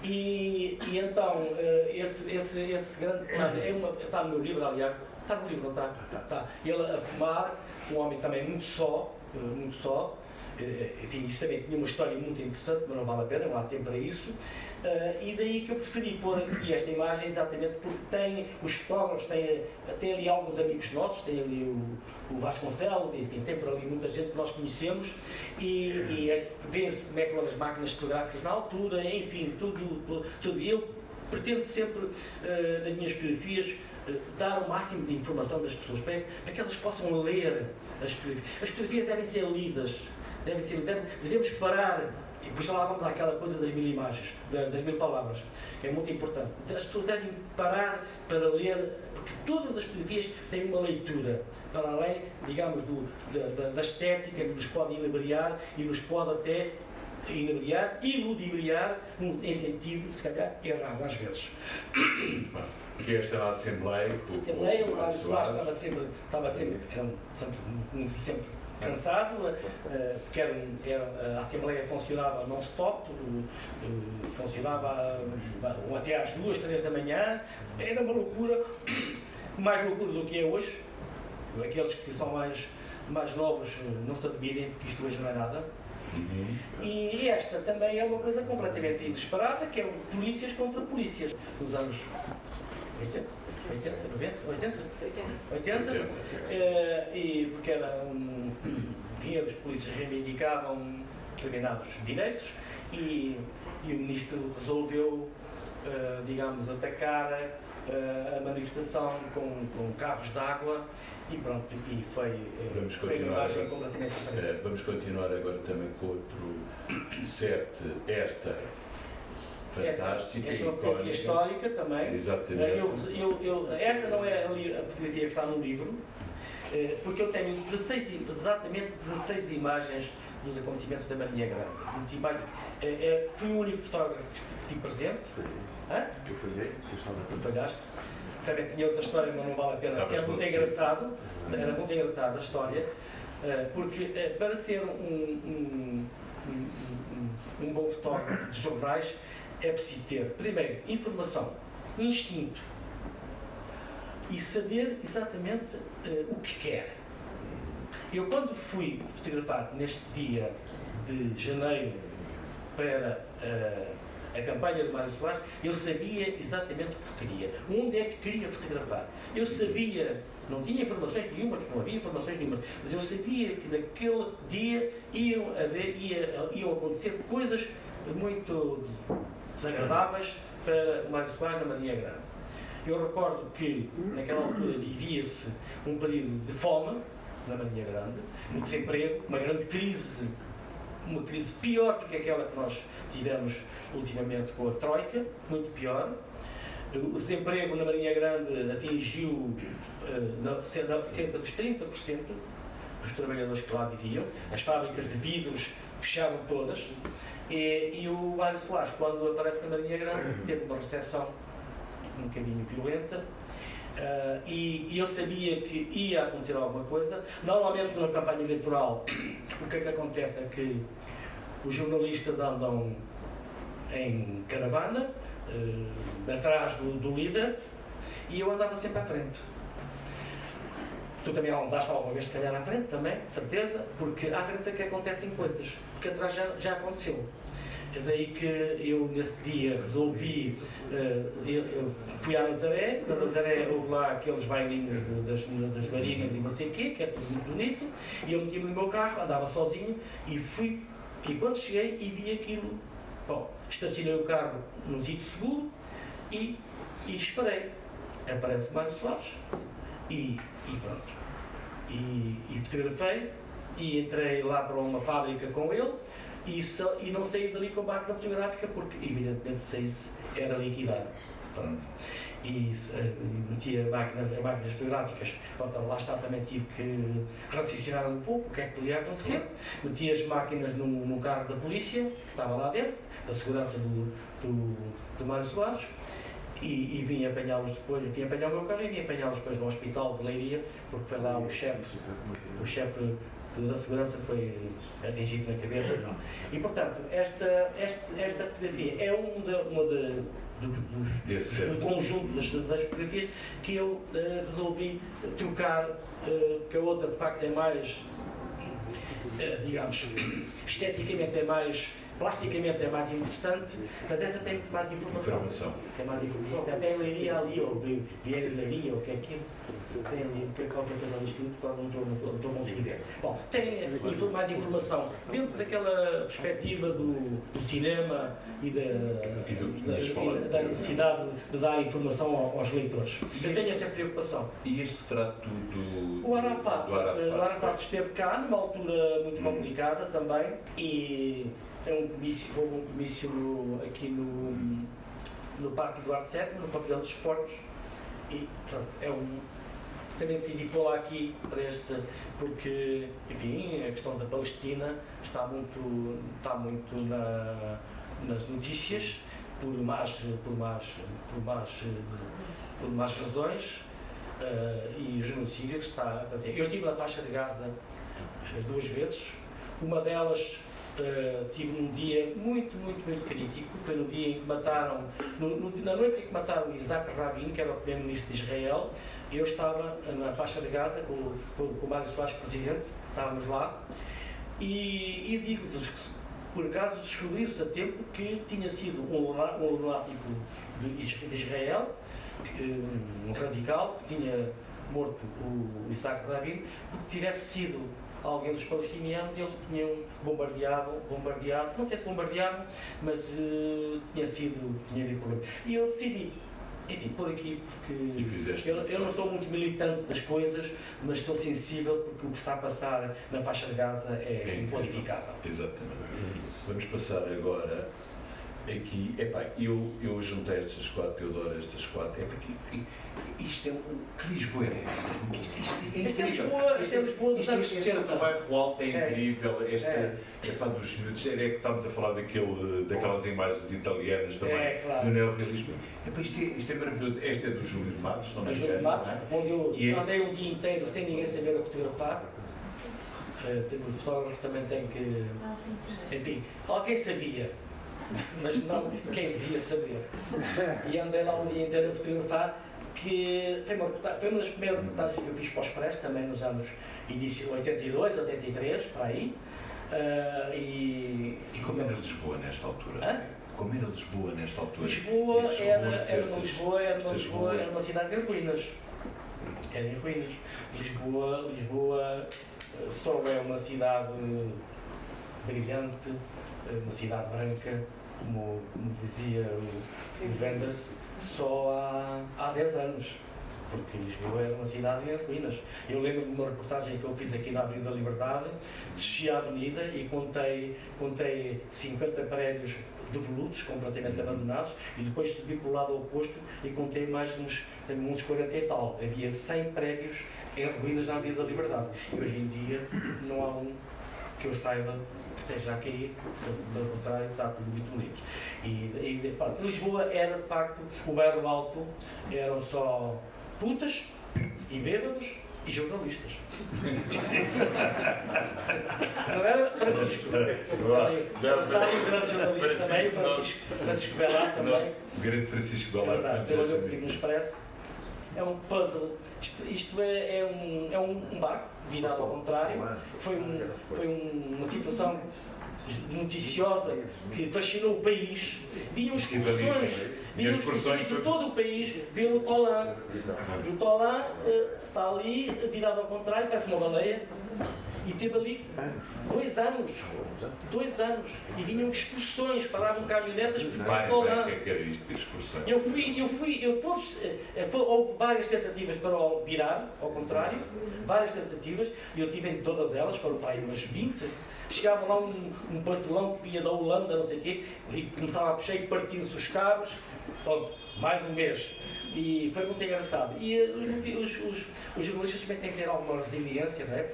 E então, esse grande comandante, está no meu livro, aliás, está no livro, não está? Está. Ele a fumar, um homem também muito só, enfim, isto também tinha uma história muito interessante, mas não vale a pena, não há tempo para isso. E daí que eu preferi pôr aqui esta imagem, exatamente porque tem os fotógrafos, tem ali alguns amigos nossos, tem ali o Vasconcelos, enfim, tem por ali muita gente que nós conhecemos e vê-se como é que eram as máquinas fotográficas na altura, enfim, tudo. Eu pretendo sempre, nas minhas fotografias, dar o máximo de informação das pessoas para que elas possam ler as fotografias. As fotografias devem ser lidas, devemos parar. E depois lá vamos àquela coisa das 1000 imagens, das 1000 palavras, que é muito importante. As pessoas devem parar para ler, porque todas as fotografias têm uma leitura, para além, digamos, da estética que nos pode inebriar e nos pode até inebriar e ludibriar em sentido, se calhar, errado às vezes. Que esta era a Assembleia, estava sempre cansado, porque a Assembleia funcionava non-stop, funcionava até às 2, 3 da manhã, era uma loucura, mais loucura do que é hoje. Aqueles que são mais novos não se admirem, porque isto hoje não é nada. E esta também é uma coisa completamente inesperada, que é o polícias contra polícias, nos anos 80, 80, e porque os polícias reivindicavam determinados direitos e o ministro resolveu, digamos, atacar a manifestação com carros de água e pronto, e foi uma imagem completamente diferente. Vamos continuar agora também com outro set, esta fantástica e icónica histórica também. Exatamente. Esta não é a fotografia que está no livro, porque eu tenho exatamente 16 imagens dos acontecimentos da Marinha Grande. Fui o único fotógrafo que estive presente. Eu falhei, eu estava a falhaste. Também tinha outra história, mas não vale a pena, porque é muito engraçado. Era muito engraçada a história, porque para ser um bom fotógrafo de jornais é preciso ter, primeiro, informação, instinto e saber exatamente o que quer. Eu, quando fui fotografar neste dia de janeiro para a campanha de Mário Soares, eu sabia exatamente o que queria, onde é que queria fotografar. Eu sabia, não tinha informações nenhumas, não havia informações nenhumas, mas eu sabia que naquele dia iam acontecer coisas muito desagradáveis para Mário Soares na Marinha Grande. Eu recordo que naquela altura vivia-se um período de fome na Marinha Grande, um desemprego, uma grande crise, uma crise pior do que aquela que nós tivemos ultimamente com a Troika, muito pior. O desemprego na Marinha Grande atingiu cerca dos 30% dos trabalhadores que lá viviam. As fábricas de vidros fecharam todas. E o Mário Soares, quando aparece na Marinha Grande, teve uma recepção um bocadinho violenta. E eu sabia que ia acontecer alguma coisa. Normalmente, na campanha eleitoral, o que é que acontece é que os jornalistas andam em caravana, atrás do líder, e eu andava sempre à frente. Tu também andaste alguma vez, se calhar, à frente também, certeza, porque à frente é que acontecem coisas, porque atrás já aconteceu. É daí que eu, nesse dia, resolvi, eu fui à Nazaré, na Nazaré houve lá aqueles bailinhos das marinhas e não sei o quê, que é tudo muito bonito, e eu meti-me no meu carro, andava sozinho, e fui, e quando cheguei e vi aquilo, bom, estacionei o carro num sítio seguro e esperei. Aparece o Mário Soares e pronto. E fotografei e entrei lá para uma fábrica com ele e não saí dali com a máquina fotográfica porque, evidentemente, saísse era liquidado. Pronto. E meti as máquinas fotográficas. Pronto, lá está, também tive que raciocinar um pouco o que é que podia acontecer. Meti as máquinas num carro da polícia, que estava lá dentro, da segurança do Mário Soares, e vim apanhá-los depois, vim apanhar o meu carro e vim apanhá-los depois no hospital de Leiria, porque foi lá o chefe da segurança foi atingido na cabeça. Não. E, portanto, esta fotografia é do conjunto das fotografias que eu resolvi trocar, que a outra, de facto, é mais, digamos, esteticamente é mais, plasticamente é mais interessante, mas esta tem mais informação. Tem mais informação. Até Leiria ali, ou Vieira de Leiria, ou o que é aquilo. Tem ali qualquer coisa ali escrito, não estou conseguindo ver. Bom, tem mais informação dentro daquela perspectiva do cinema e da necessidade de dar informação aos leitores. Eu tenho essa preocupação. E este retrato do O Arafat esteve cá numa altura muito complicada também e houve um comício aqui no Parque Eduardo VII, no Pavilhão dos Esportes, e pronto, também decidi pô-la aqui para porque, enfim, a questão da Palestina está muito nas notícias por más razões, e o genocídio está a bater. Eu estive na faixa de Gaza 2 vezes, uma delas tive um dia muito crítico, foi no dia em que mataram, na noite em que mataram Isaac Rabin, que era o primeiro-ministro de Israel. Eu estava na faixa de Gaza com o Mário Soares presidente, estávamos lá, e digo-vos que por acaso descobriu-se a tempo que tinha sido um lunático de Israel, um radical, que tinha morto o Isaac Rabin, porque tivesse sido alguém dos palestinianos e eles tinham bombardeado, não sei se bombardearam, mas tinha havido problema. E eu decidi, enfim, por aqui, porque eu não sou muito militante das coisas, mas sou sensível porque o que está a passar na faixa de Gaza é inqualificável. Exatamente. Vamos passar agora aqui, eu juntei estas 4, eu adoro estas 4, isto é que Lisboa é Isto é Lisboa dos anos 70. Este bairro alto é incrível, dos minutos, é que estamos a falar daquelas imagens italianas também, claro. Do neorrealismo. Isto é maravilhoso, este é do Júlio de Matos, não me engano, onde eu andei um dia inteiro sem ninguém saber a fotografar. O fotógrafo também tem que... Enfim, alguém sabia, mas não quem devia saber. E andei lá um dia inteiro a fotografar, que foi uma das primeiras reportagens que eu fiz para o Expresso, também nos anos início de 82, 83, para aí. E como era Lisboa nesta altura? Como era Lisboa nesta altura? Lisboa Estes era estas uma cidade em ruínas. Era em ruínas. Lisboa só é uma cidade brilhante, uma cidade branca, como dizia o Wenders, só há 10 anos. Porque Lisboa era uma cidade em ruínas. Eu lembro de uma reportagem que eu fiz aqui na Avenida da Liberdade, desci a avenida e contei 50 prédios devolutos, completamente abandonados, e depois subi para o lado oposto e contei mais uns 40 e tal. Havia 100 prédios em ruínas na Avenida da Liberdade. E hoje em dia não há um que eu saiba que esteja a cair, pelo contrário, está tudo muito bonito. E pronto, Lisboa era de facto, o bairro alto eram só putas e bêbados e jornalistas. Não era Francisco? Está aí o grande jornalista também, Francisco Belar também. O grande Francisco É Belar. verdade, pelo meu comigo no Expresso. É um puzzle. Isto é um barco virado ao contrário. Foi uma situação noticiosa que fascinou o país. Vinham excursões de todo o país ver o Tolan. E o Tolan está ali virado ao contrário, parece uma baleia. E teve ali 2 anos. 2 anos. E vinham excursões, paravam caminhonetas para o Tolan. O que era isto de excursões? Houve várias tentativas para o virar, ao contrário, várias tentativas, e eu tive em todas elas, foram para aí umas 20. Chegava lá um patelão que vinha da Holanda, não sei o quê, e começava a puxar e partiam-se os cabos. Pronto, mais um mês. E foi muito engraçado. E os jornalistas também têm que ter alguma resiliência, não é?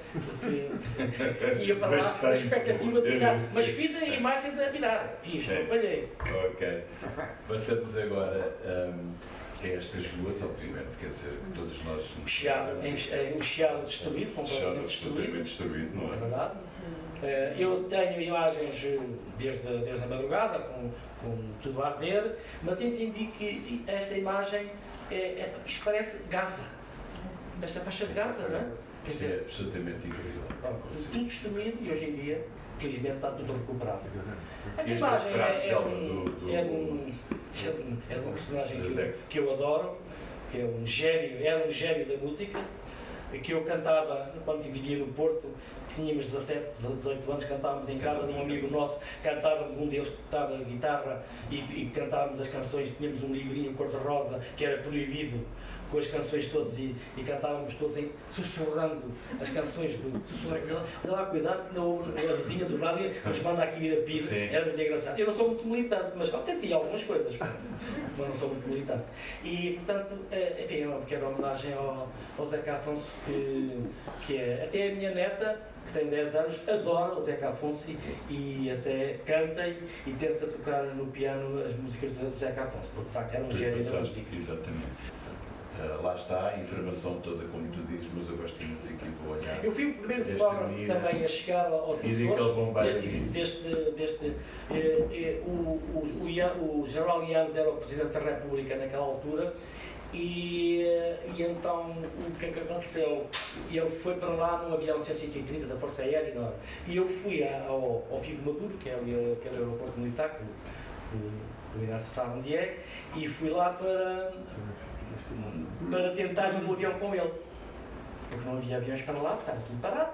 Ia para lá com a expectativa de virar. Mas fiz a imagem de virar. Fiz, não falhei. Ok. Passamos agora a estas ruas, obviamente, quer dizer, todos nós... Um chiado destruído, completamente destruído, não é é? verdade. Eu tenho imagens desde a madrugada, com tudo a arder, mas entendi que esta imagem isto parece Gaza. Esta faixa de Gaza, não é? Isto é absolutamente incrível. Tudo destruído e hoje em dia, felizmente, está tudo recuperado. Esta Este imagem é é de um personagem que eu adoro, que é um gênio da música, que eu cantava quando vivia no Porto. Tínhamos 17, 18 anos, cantávamos em casa de um amigo nosso, cantávamos, um deles tocava guitarra e cantávamos as canções, tínhamos um livrinho cor-de-rosa que era proibido, com as canções todas e cantávamos todos sussurrando as canções olha lá, cuidado que a vizinha do lado nos manda aqui vir a piso, era muito engraçado. Eu não sou muito militante, mas acontecia algumas coisas, mas não sou muito militante. E, portanto, enfim, é uma pequena homenagem ao Zeca Afonso, que é até a minha neta, que tem 10 anos, adora o Zeca Afonso e até canta e tenta tocar no piano as músicas do Zeca Afonso, porque de facto era um gênio da música. Exatamente. Lá está a informação toda, como tu dizes, mas eu gosto imenso aqui do olhar. Eu fui o primeiro fotógrafo também a chegar ao o General Yanes era o Presidente da República naquela altura e então o que é que aconteceu? Ele foi para lá num avião C-130 da Força Aérea e eu fui ao Figo Maduro, que é o aeroporto militar, que o Inácio sabe onde é, e fui lá para tentar ir no avião com ele, porque não havia aviões para lá, estava tudo parado.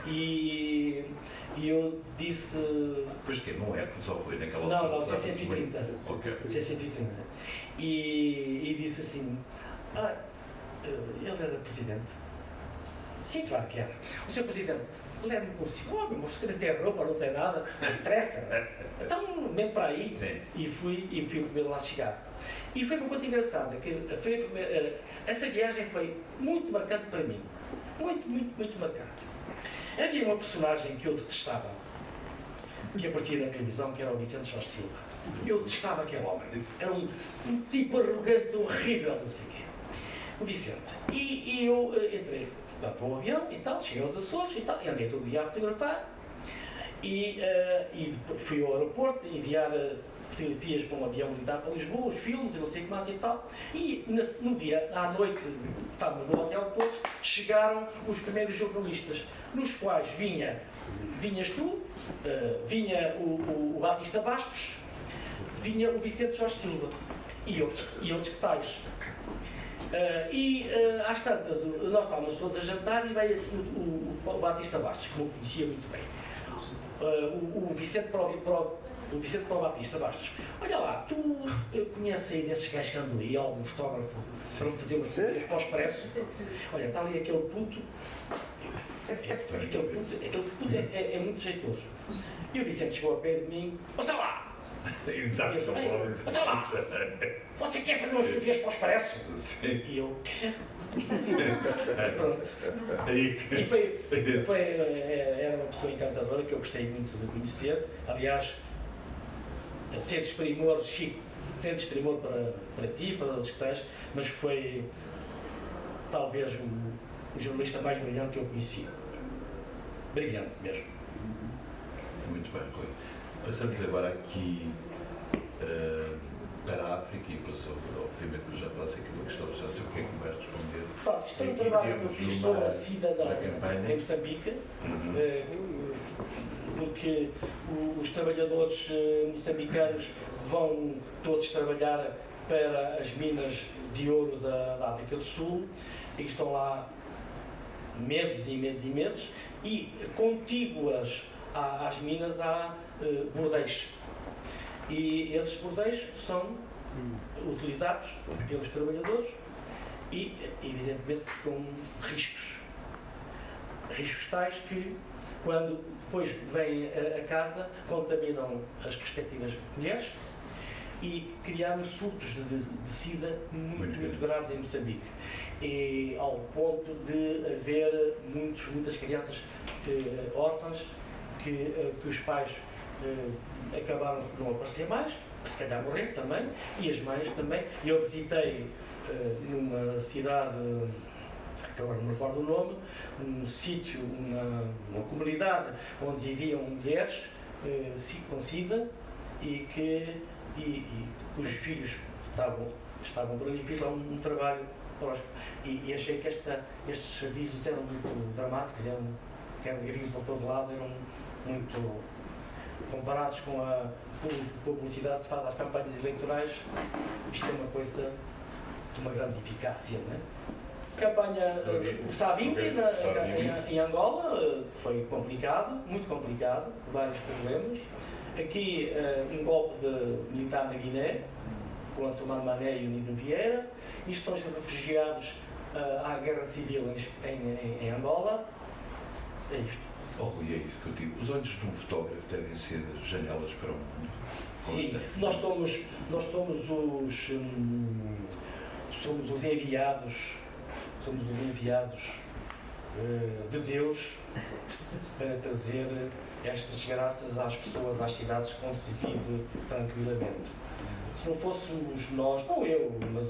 E eu disse... Pois que não é, pois ao Rui naquela altura? Não, C-130. Ok. C-130. E disse assim, ele era presidente? Sim, claro que era. O senhor presidente, leve-me consigo, você não tem roupa, não tem nada, não interessa. Então, mesmo para aí. Sim. E fui o primeiro lá a chegar. E foi uma coisa engraçada, que essa viagem foi muito marcante para mim. Muito, muito, muito marcante. Havia uma personagem que eu detestava, que aparecia na televisão, que era o Vicente Jorge Silva. Eu detestava aquele homem. Era um tipo arrogante, horrível, não sei o quê. O Vicente. E eu entrei para o avião e tal, cheguei aos Açores e tal, e andei todo dia a fotografar. E fui ao aeroporto enviar fotografias para um avião militar para Lisboa, os filmes e não sei o que mais e tal. E no dia, à noite, estávamos no hotel todos, chegaram os primeiros jornalistas, nos quais vinhas tu, vinha o Batista Bastos, vinha o Vicente Jorge Silva e outros que tais. Às tantas, nós estávamos todos a jantar e veio assim o Batista Bastos, que eu conhecia muito bem. O Vicente para o Batista Bastos. Olha lá, tu conheces aí desses gajos que andam aí, algum fotógrafo, para me fazer umas fotografias para o Expresso? Olha, está ali aquele puto. Aquele puto é muito jeitoso. E o Vicente chegou a pé de mim, olha lá! Exato, olha lá! Você quer fazer umas fotografias para o Expresso? Sim. E eu quero. Pronto. Aí. Era uma pessoa encantadora que eu gostei muito de conhecer. Aliás, sentes primor, Chico, sentes primor para ti, para outros que tens, mas foi talvez o jornalista mais brilhante que eu conheci. Brilhante mesmo. Muito bem, Rui. Passamos agora aqui para a África e passou, obviamente, já passo aqui uma questão, já sei o que é que me vai responder. Pronto, isto é um trabalho que eu fiz sobre a SIDA em Moçambique, porque os trabalhadores moçambicanos vão todos trabalhar para as minas de ouro da África do Sul e estão lá meses e meses e meses e contíguas às minas há bordéis. E esses bordéis são utilizados pelos trabalhadores e, evidentemente, com riscos. Riscos tais que, quando depois vêm a casa, contaminam as respectivas mulheres e criaram surtos de SIDA muito graves em Moçambique. E ao ponto de haver muitas crianças órfãs que os pais acabaram por não aparecer mais, se calhar morrer também, e as mães também. Eu visitei numa cidade, que agora não me recordo o nome, um sítio, uma comunidade onde viviam mulheres com SIDA e cujos filhos estavam por ali. Fiz lá um trabalho próximo e achei que estes avisos eram muito dramáticos, que vinham por todo lado, eram muito comparados com a publicidade que faz às campanhas eleitorais. Isto é uma coisa de uma grande eficácia, não é? A campanha o Savimbi em Angola foi complicado, muito complicado, vários problemas. Aqui um golpe militar na Guiné, com o Anselmo Mané e o Nino Vieira, e estão os refugiados à guerra civil em Angola. É isto. Oh, Rui, é isso que eu digo. Os olhos de um fotógrafo devem ser janelas para o mundo. Sim, nós somos os enviados de Deus para trazer estas graças às pessoas, às cidades onde se vive tranquilamente. Se não fôssemos nós, não eu, mas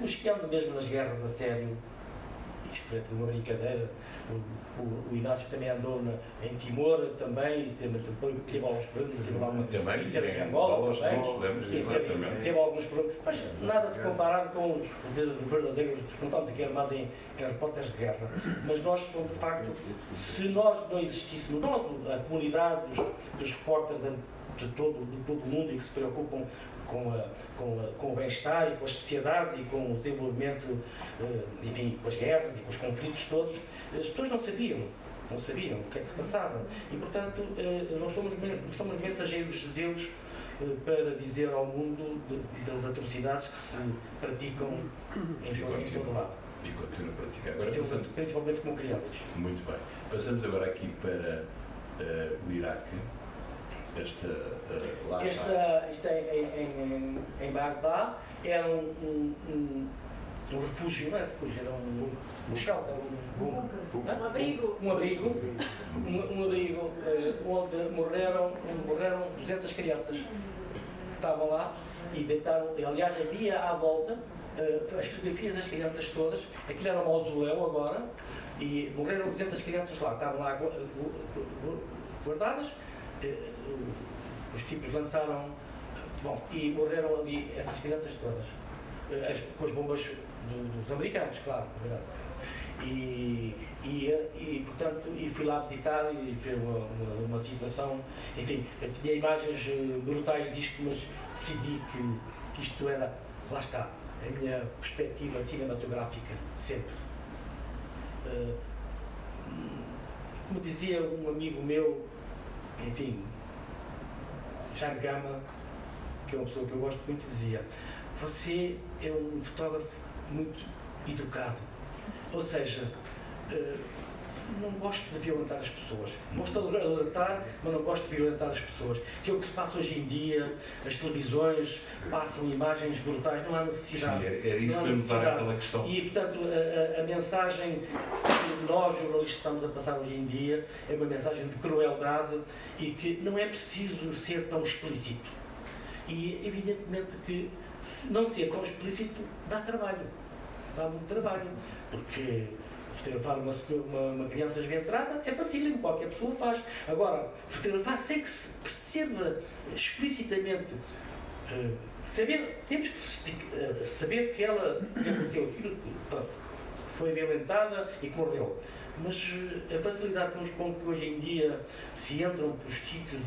os que andam mesmo nas guerras a sério, isto é tudo uma brincadeira. O Inácio também andou em Timor também, teve alguns problemas, teve em Angola também, teve alguns problemas, mas nada se comparar com os verdadeiros, não estamos aqui armados em repórteres de guerra, mas nós somos de facto, se nós não existíssemos, nós, a comunidade dos repórteres de todo o mundo e que se preocupam com o bem-estar e com as sociedades e com o desenvolvimento, enfim, com as guerras e com os conflitos todos, as pessoas não sabiam o que é que se passava. E, portanto, nós somos mensageiros de Deus para dizer ao mundo das atrocidades que se praticam em todo lado. E continua a praticar. Agora, principalmente com crianças. Muito bem. Passamos agora aqui para o Iraque. Isto em Bagdá era um refúgio, não é refúgio, era um shelter, um abrigo onde morreram 200 crianças que estavam lá e deitaram, aliás havia à volta as fotografias das crianças todas, aquilo era um mausoléu agora, e morreram 200 crianças lá, estavam lá guardadas. Os tipos lançaram, e morreram ali essas crianças todas, com as bombas dos americanos, claro, verdade. Portanto, fui lá visitar e ver uma situação, enfim, eu tinha imagens brutais disto, mas decidi que isto era, lá está, a minha perspectiva cinematográfica, sempre. Como dizia um amigo meu, enfim, Jaime Gama, que é uma pessoa que eu gosto muito, dizia: você é um fotógrafo muito educado, ou seja, não gosto de violentar as pessoas. Gosto de alertar, mas não gosto de violentar as pessoas. Que é o que se passa hoje em dia, as televisões passam imagens brutais, não há necessidade. Sim, era isso que eu notar aquela questão. E, portanto, a mensagem que nós, jornalistas, estamos a passar hoje em dia é uma mensagem de crueldade e que não é preciso ser tão explícito. E, evidentemente, que não ser tão explícito dá trabalho. Dá muito trabalho. Porque fotografar uma criança desventrada é facílimo, qualquer pessoa faz. Agora, fotografar sem que se perceba explicitamente, temos que saber que ela aconteceu aquilo, foi violentada e que morreu. Mas a facilidade com que hoje em dia se entram pelos sítios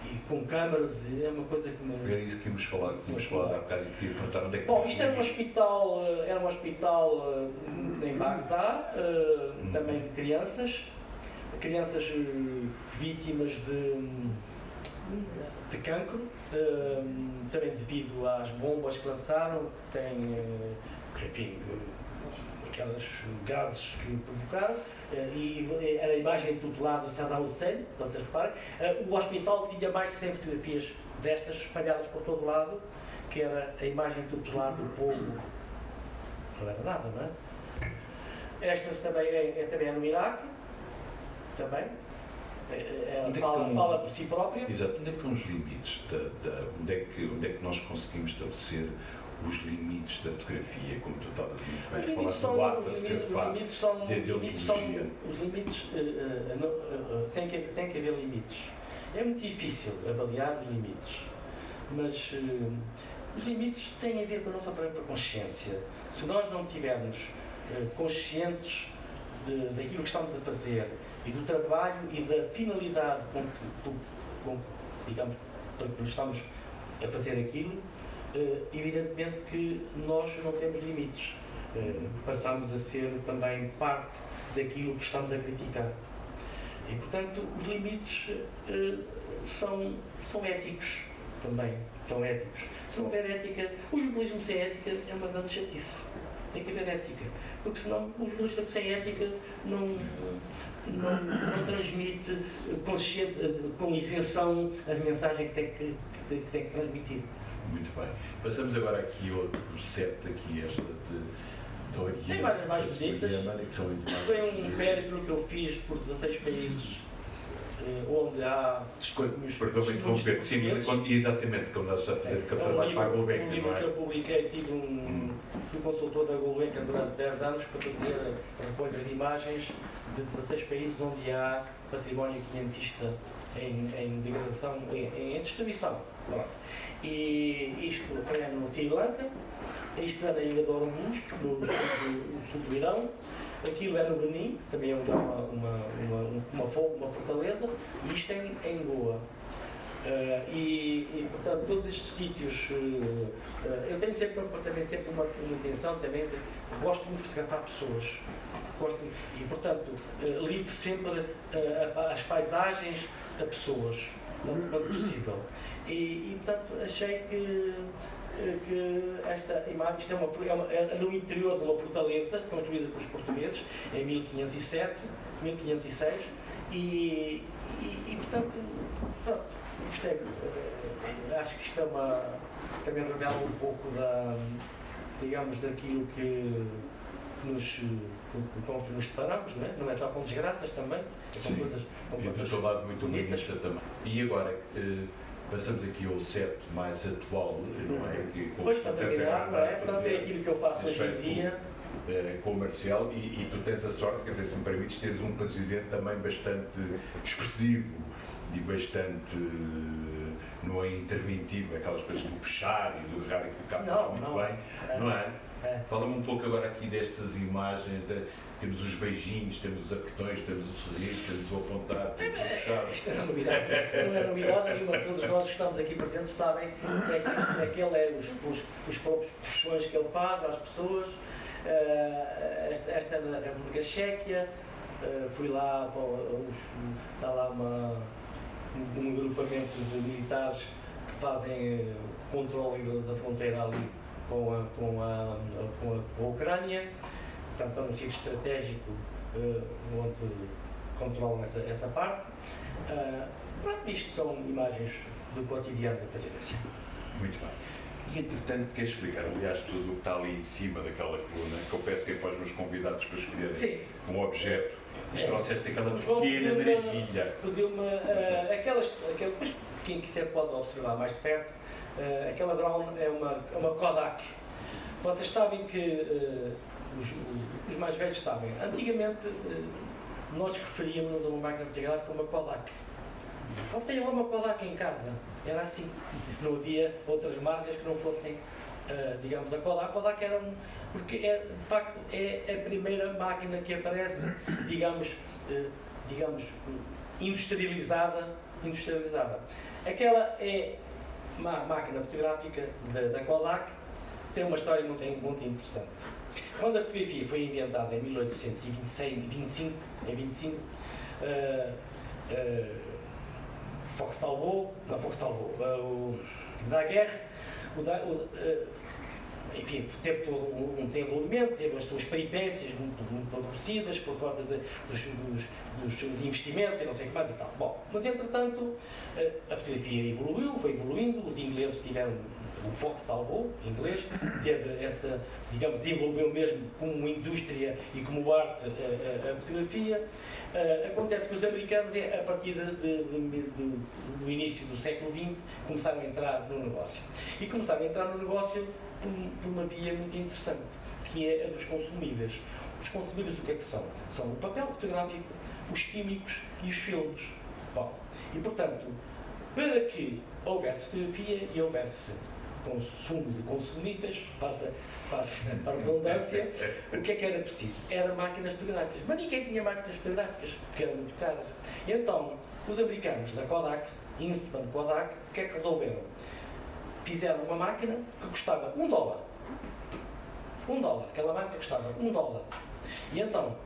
e com câmaras é uma coisa que me... Era isso que íamos falar há bocado e queria perguntar onde é que... Bom, isto era um hospital em Bagdá, também de crianças vítimas de cancro, também devido às bombas que lançaram, que têm, enfim, aqueles gases que provocaram, e era a imagem tutelada do Saddam Hussein, vocês reparem. O hospital tinha mais de 100 fotografias destas espalhadas por todo lado, que era a imagem tutelar do povo. Não era nada, não é? Estas também é no Iraque, também. Fala por si própria. Exato. Onde é que estão os limites? Onde é que nós conseguimos estabelecer os limites da fotografia, como tu estavas muito bem a falar do ato de fotografar, da ideologia? Os limites, tem que haver limites. É muito difícil avaliar os limites, mas os limites têm a ver com a nossa própria consciência. Se nós não estivermos conscientes daquilo que estamos a fazer e do trabalho e da finalidade digamos, para que estamos a fazer aquilo, evidentemente que nós não temos limites. Passamos a ser também parte daquilo que estamos a criticar. E, portanto, os limites são éticos também. São éticos. Se não houver ética, o jornalismo sem ética é uma grande chatice. Tem que haver ética. Porque senão o jornalista sem ética não transmite com isenção as mensagens que tem que transmitir. Muito bem. Passamos agora aqui ao set, esta de Oriente. Tem várias mais bonitas. Foi um périplo que eu fiz por 16 países, onde há... Perdão-me interromper. Sim, exatamente, como nós já fizemos aquele trabalho para a Gulbenkian, não é? Um livro que eu publiquei, fui consultor da Gulbenkian durante 10 anos para fazer recolhas de imagens de 16 países onde há património quinhentista em degradação, em destruição. E isto foi no Sri Lanka, isto é na ilha de Ormuz, no sul do Irão, aquilo é no Benin, que também é uma fortaleza, e isto é em Goa. Portanto, todos estes sítios, eu tenho sempre uma intenção também de, gosto muito de fotografar pessoas, e portanto ligo sempre as paisagens a pessoas, quanto possível. E portanto achei que esta imagem, isto é no interior de uma fortaleza construída pelos portugueses em 1507, 1506 e portanto, gostei. Acho que isto também revela um pouco digamos, daquilo que nos separamos, não é? Não é só com desgraças também, são coisas do teu lado muito bonitas também. E agora, passamos aqui ao set mais atual, não é? Pois, para terminar, não é? Portanto, é aquilo que eu faço hoje em dia. Com o Marcelo, e tu tens a sorte, quer dizer, se me permites, teres um presidente também bastante expressivo e bastante não é interventivo, aquelas coisas do puxar e do agarrar e do captar muito bem, não é? Fala-me um pouco agora aqui destas imagens, temos os beijinhos, temos os apertões, temos o sorriso, temos o apontar, temos o puxar. Isto não é novidade, não é novidade nenhuma. Todos nós que estamos aqui presentes sabem que aquele é os próprios puxões que ele faz às pessoas. Esta é na República Checa, fui lá, está lá um agrupamento de militares que fazem controle da fronteira ali com a Ucrânia. Portanto, estão num sítio estratégico onde controlam essa parte. Pronto, isto são imagens do cotidiano da presidência. Muito bem. E entretanto, queres explicar, aliás, pessoas o que está ali em cima daquela coluna, que eu peço sempre aos meus convidados para escolherem um objeto, e trouxeste aquela pequena maravilha. Depois, quem quiser pode observar mais de perto, aquela Brown é uma Kodak. Vocês sabem que, os mais velhos sabem, antigamente nós referíamos a uma máquina fotográfica como uma Kodak. Eu tenho lá uma Kodak em casa, era assim. Não havia outras marcas que não fossem, digamos, a Kodak. A Kodak era porque de facto é a primeira máquina que aparece, digamos, industrializada. Aquela é uma máquina fotográfica da Kodak, tem uma história muito interessante. Quando a fotografia foi inventada em 1825, Daguerre, enfim, teve todo um desenvolvimento, teve as suas peripécias muito aborrecidas por causa dos investimentos e não sei o que mais e tal. Bom, mas entretanto a fotografia foi evoluindo, os ingleses tiveram o Fox-Talbot, inglês, teve essa, digamos, desenvolveu mesmo como indústria e como arte a fotografia. Acontece que os americanos, a partir do início do século XX, começaram a entrar no negócio. E começaram a entrar no negócio por uma via muito interessante, que é a dos consumíveis. Os consumíveis o que é que são? São o papel fotográfico, os químicos e os filmes. Bom, e portanto, para que houvesse fotografia e houvesse consumo de consumíveis, passa para a redundância, o que é que era preciso? Era máquinas fotográficas. Mas ninguém tinha máquinas fotográficas, porque eram muito caras. E então, os americanos da Kodak, Eastman Kodak, o que é que resolveram? Fizeram uma máquina que custava $1. Aquela máquina custava $1. E então,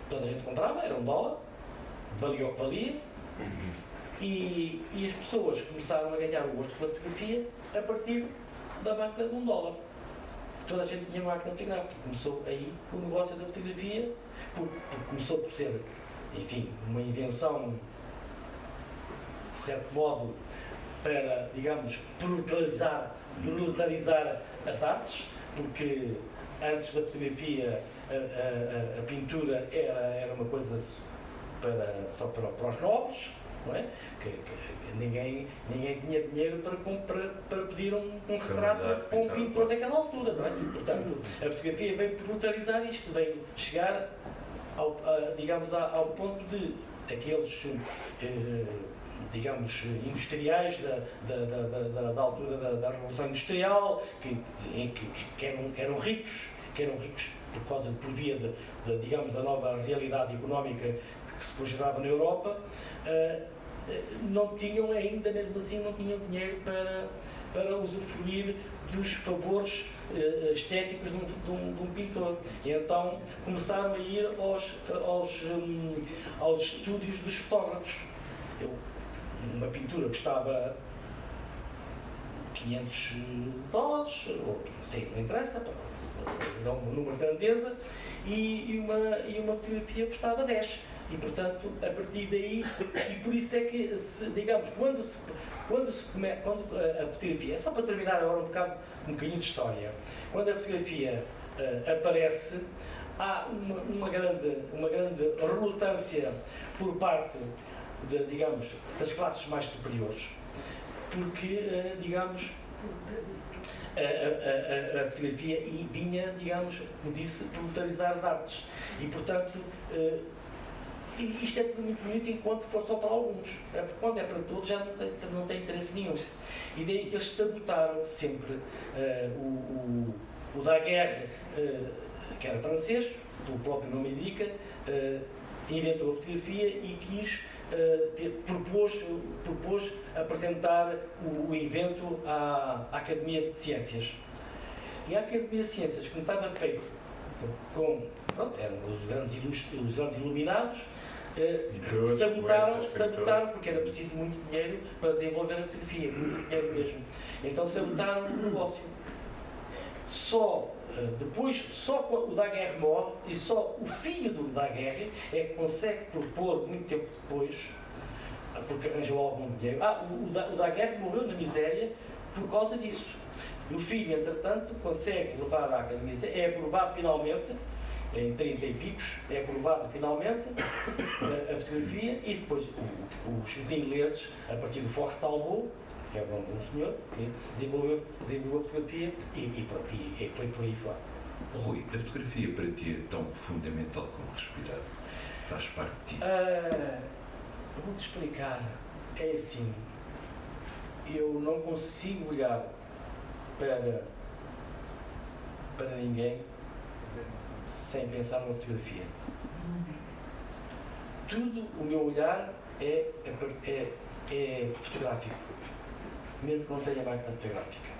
toda a gente comprava, era $1, valia o que valia. E as pessoas começaram a ganhar o gosto pela fotografia a partir da máquina de $1. Toda a gente tinha máquina fotográfica. Começou aí o negócio da fotografia, porque começou por ser, enfim, uma invenção, de certo modo, para, digamos, proletarizar as artes, porque antes da fotografia a pintura era uma coisa só para os nobres, não é? Que ninguém tinha dinheiro para pedir um retrato a um pintor daquela altura, não é? Portanto, a fotografia veio proletarizar isto, veio chegar ao ponto de aqueles digamos, industriais da altura da Revolução Industrial, que eram ricos por via digamos, da nova realidade económica que se projetava na Europa, não tinham ainda, mesmo assim, não tinham dinheiro para usufruir dos favores estéticos de um pintor. E então começaram a ir aos estúdios dos fotógrafos. Uma pintura custava $500, ou sei, não interessa, não um número de grandeza, e uma fotografia custava 10. E portanto, a partir daí, e por isso é que, digamos, quando a fotografia, só para terminar agora um bocadinho de história, quando a fotografia aparece, há uma grande relutância por parte digamos, das classes mais superiores, porque, digamos, a fotografia vinha, digamos, como disse, proletarizar as artes. E, portanto, E isto é tudo muito bonito enquanto for só para alguns. Quando é para todos já não tem interesse nenhum. E daí que eles sabotaram sempre o Daguerre, que era francês, o próprio nome indica, inventou a fotografia e propôs apresentar o invento à Academia de Ciências. E a Academia de Ciências, como estava feito com, pronto, eram os grandes iluminados, sabotaram porque era preciso muito dinheiro para desenvolver a fotografia, muito dinheiro mesmo. Então sabotaram o negócio. Só o Daguerre morre e só o filho do Daguerre é que consegue propor, muito tempo depois, porque arranjou algum dinheiro. O Daguerre morreu na miséria por causa disso. E o filho, entretanto, consegue levar à Academia, é aprovado finalmente, em 30 e picos, é aprovado finalmente a fotografia e depois os ingleses, a partir do Fox Talbot, que é um senhor, que desenvolveu a fotografia e foi por aí fora. Rui, a fotografia para ti é tão fundamental como respirar? Faz parte de ti? Vou-te explicar. É assim, eu não consigo olhar para ninguém sem pensar numa fotografia. Tudo o meu olhar é fotográfico, mesmo que não tenha máquina fotográfica.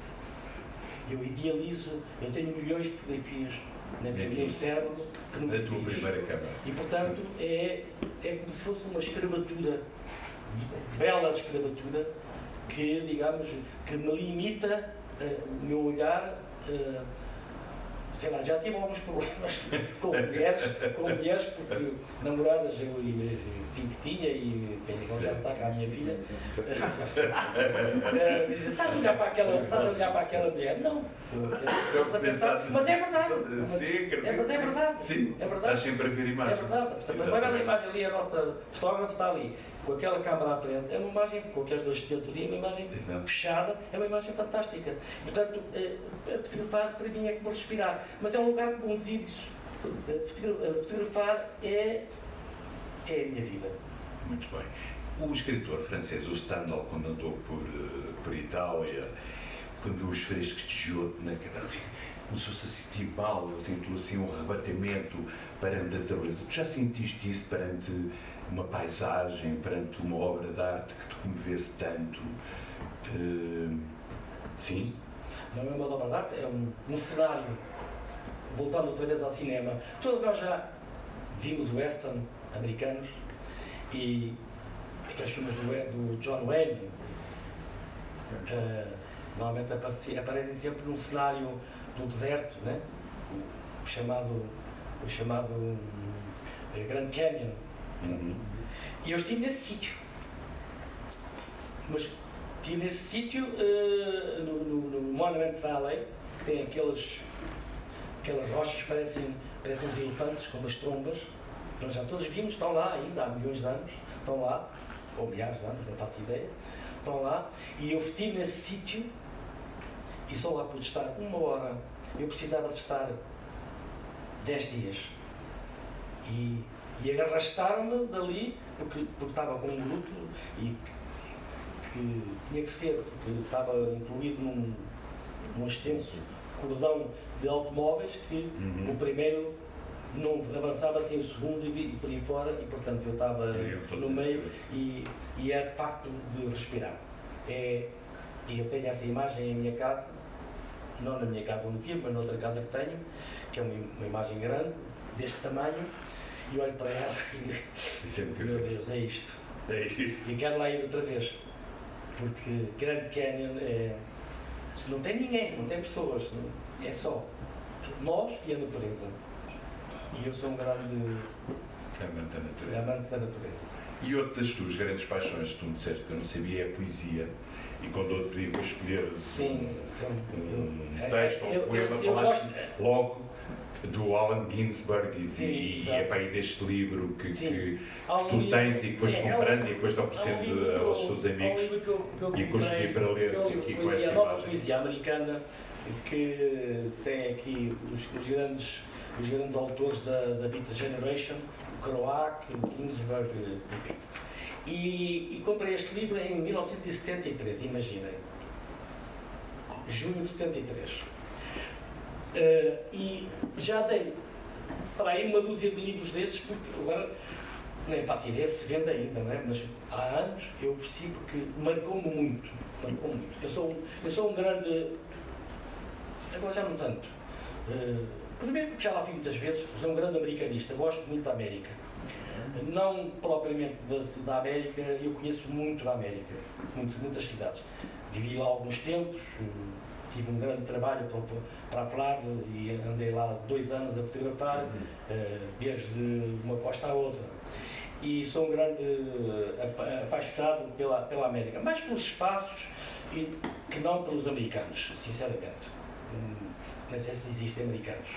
Eu idealizo, eu tenho milhões de fotografias no meu cérebro que nunca fiz. Da tua primeira câmara. E portanto é como se fosse uma escravatura, bela escravatura, que digamos, que me limita o meu olhar. Sei lá, já tive alguns problemas com mulheres, porque namoradas eu vi que tinha e já está com a minha filha. Dizem, estás a olhar para aquela mulher? Não. Mas é verdade. Mas é verdade. Sim, é verdade. Estás sempre a ver imagens. É verdade. Portanto, a primeira imagem ali, a nossa fotógrafa está ali, com aquela câmara à frente, é uma imagem, com aqueles dois senhores ali, é uma imagem fechada, é uma imagem fantástica. Portanto, fotografar para mim é como respirar, mas é um lugar bom dizer isso. Fotografar é a minha vida. Muito bem. O escritor francês, o Stendhal, quando andou por Itália, quando viu os frescos de Giotto na cadeira, começou-se a sentir mal, ele sentiu assim um arrebatamento perante a natureza. Tu já sentiste isso perante uma paisagem, perante uma obra de arte que te comovesse tanto? Sim? Não é uma obra de arte, é um cenário. Voltando outra vez ao cinema, todos nós já vimos western americanos e aqueles filmes do John Wayne normalmente aparecem sempre num cenário do deserto, né? o chamado Grand Canyon. Uhum. E eu estive nesse sítio. Mas estive nesse sítio no Monument Valley, que tem aquelas rochas que parecem uns elefantes, com umas trombas. Nós já todos vimos, estão lá ainda há milhões de anos, estão lá, ou milhares de anos, não faço ideia, estão lá, e eu estive nesse sítio e só lá pude estar 1 hora. Eu precisava de estar 10 dias. E arrastaram-me dali, porque estava com um grupo e que tinha que ser, porque estava incluído num extenso cordão de automóveis que o primeiro não avançava sem o segundo e por aí fora, e portanto eu estava no meio e é de facto de respirar. E eu tenho essa imagem em minha casa, não na minha casa onde vivo, mas noutra casa que tenho, que é uma imagem grande, deste tamanho, e olho para ela e digo, meu Deus, é isto. E quero lá ir outra vez, porque Grand Canyon não tem ninguém, não tem pessoas, é só nós e a natureza. E eu sou um grande amante da natureza. E outra das tuas grandes paixões, que tu me disseste que eu não sabia, é a poesia. E quando eu te pedi para escolher um texto ou um poema, falaste logo do Allen Ginsberg e é para aí deste livro que tu tens e que foste comprando e que foste oferecendo aos teus amigos e que eu escolhi para ler aqui com esta imagem. A nova imagem. poesia americana, que tem aqui os grandes os grandes autores da Beat Generation, o Kerouac, o Ginsberg, enfim. E comprei este livro em 1973, imaginem. Junho de 73. E já dei para aí uma dúzia de livros destes, porque agora nem faço ideia se vende ainda, não é? Mas há anos eu ofereci porque marcou-me muito. Marcou-me muito. Eu sou um grande. Agora já não tanto. Primeiro porque já lá fui muitas vezes, sou um grande americanista, gosto muito da América. Não propriamente da América, eu conheço muito da América, muitas cidades. Vivi lá alguns tempos, tive um grande trabalho para a Flávia e andei lá 2 anos a fotografar, desde uma costa à outra. E sou um grande apaixonado pela América, mais pelos espaços que não pelos americanos, sinceramente. Não sei se existem americanos.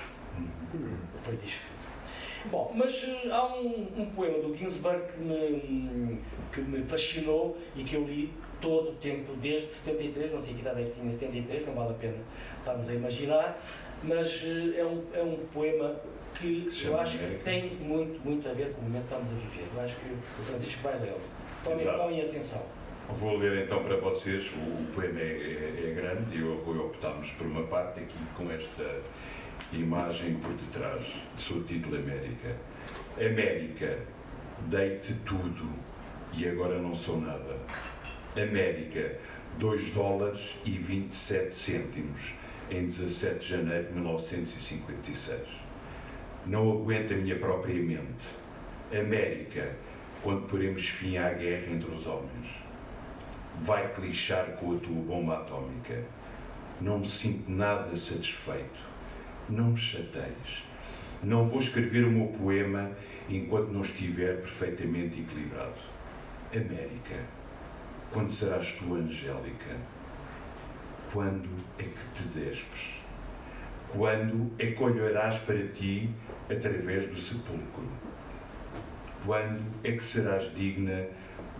Depois disso. Bom, mas há um poema do Ginsberg que me fascinou e que eu li todo o tempo, desde 73, não sei que idade é que tinha, 73, não vale a pena estarmos a imaginar, mas é um poema que eu acho que tem muito a ver com o momento que estamos a viver. Eu acho que o Francisco vai lê-lo. Tomem atenção. Vou ler então para vocês, o poema é grande e eu e Rui optámos por uma parte aqui com esta imagem por detrás, de seu título América. América, dei-te tudo e agora não sou nada. América, $2,27 em 17 de janeiro de 1956. Não aguento a minha própria mente. América, quando poremos fim à guerra entre os homens. Vai-te lixar com a tua bomba atómica. Não me sinto nada satisfeito. Não me chateies. Não vou escrever o meu poema enquanto não estiver perfeitamente equilibrado. América, quando serás tu, Angélica? Quando é que te despes? Quando é que olharás para ti através do sepulcro? Quando é que serás digna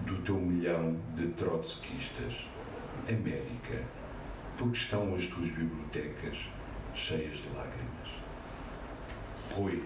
do teu milhão de trotskistas? América, porque estão as tuas bibliotecas cheias de lágrimas. Rui,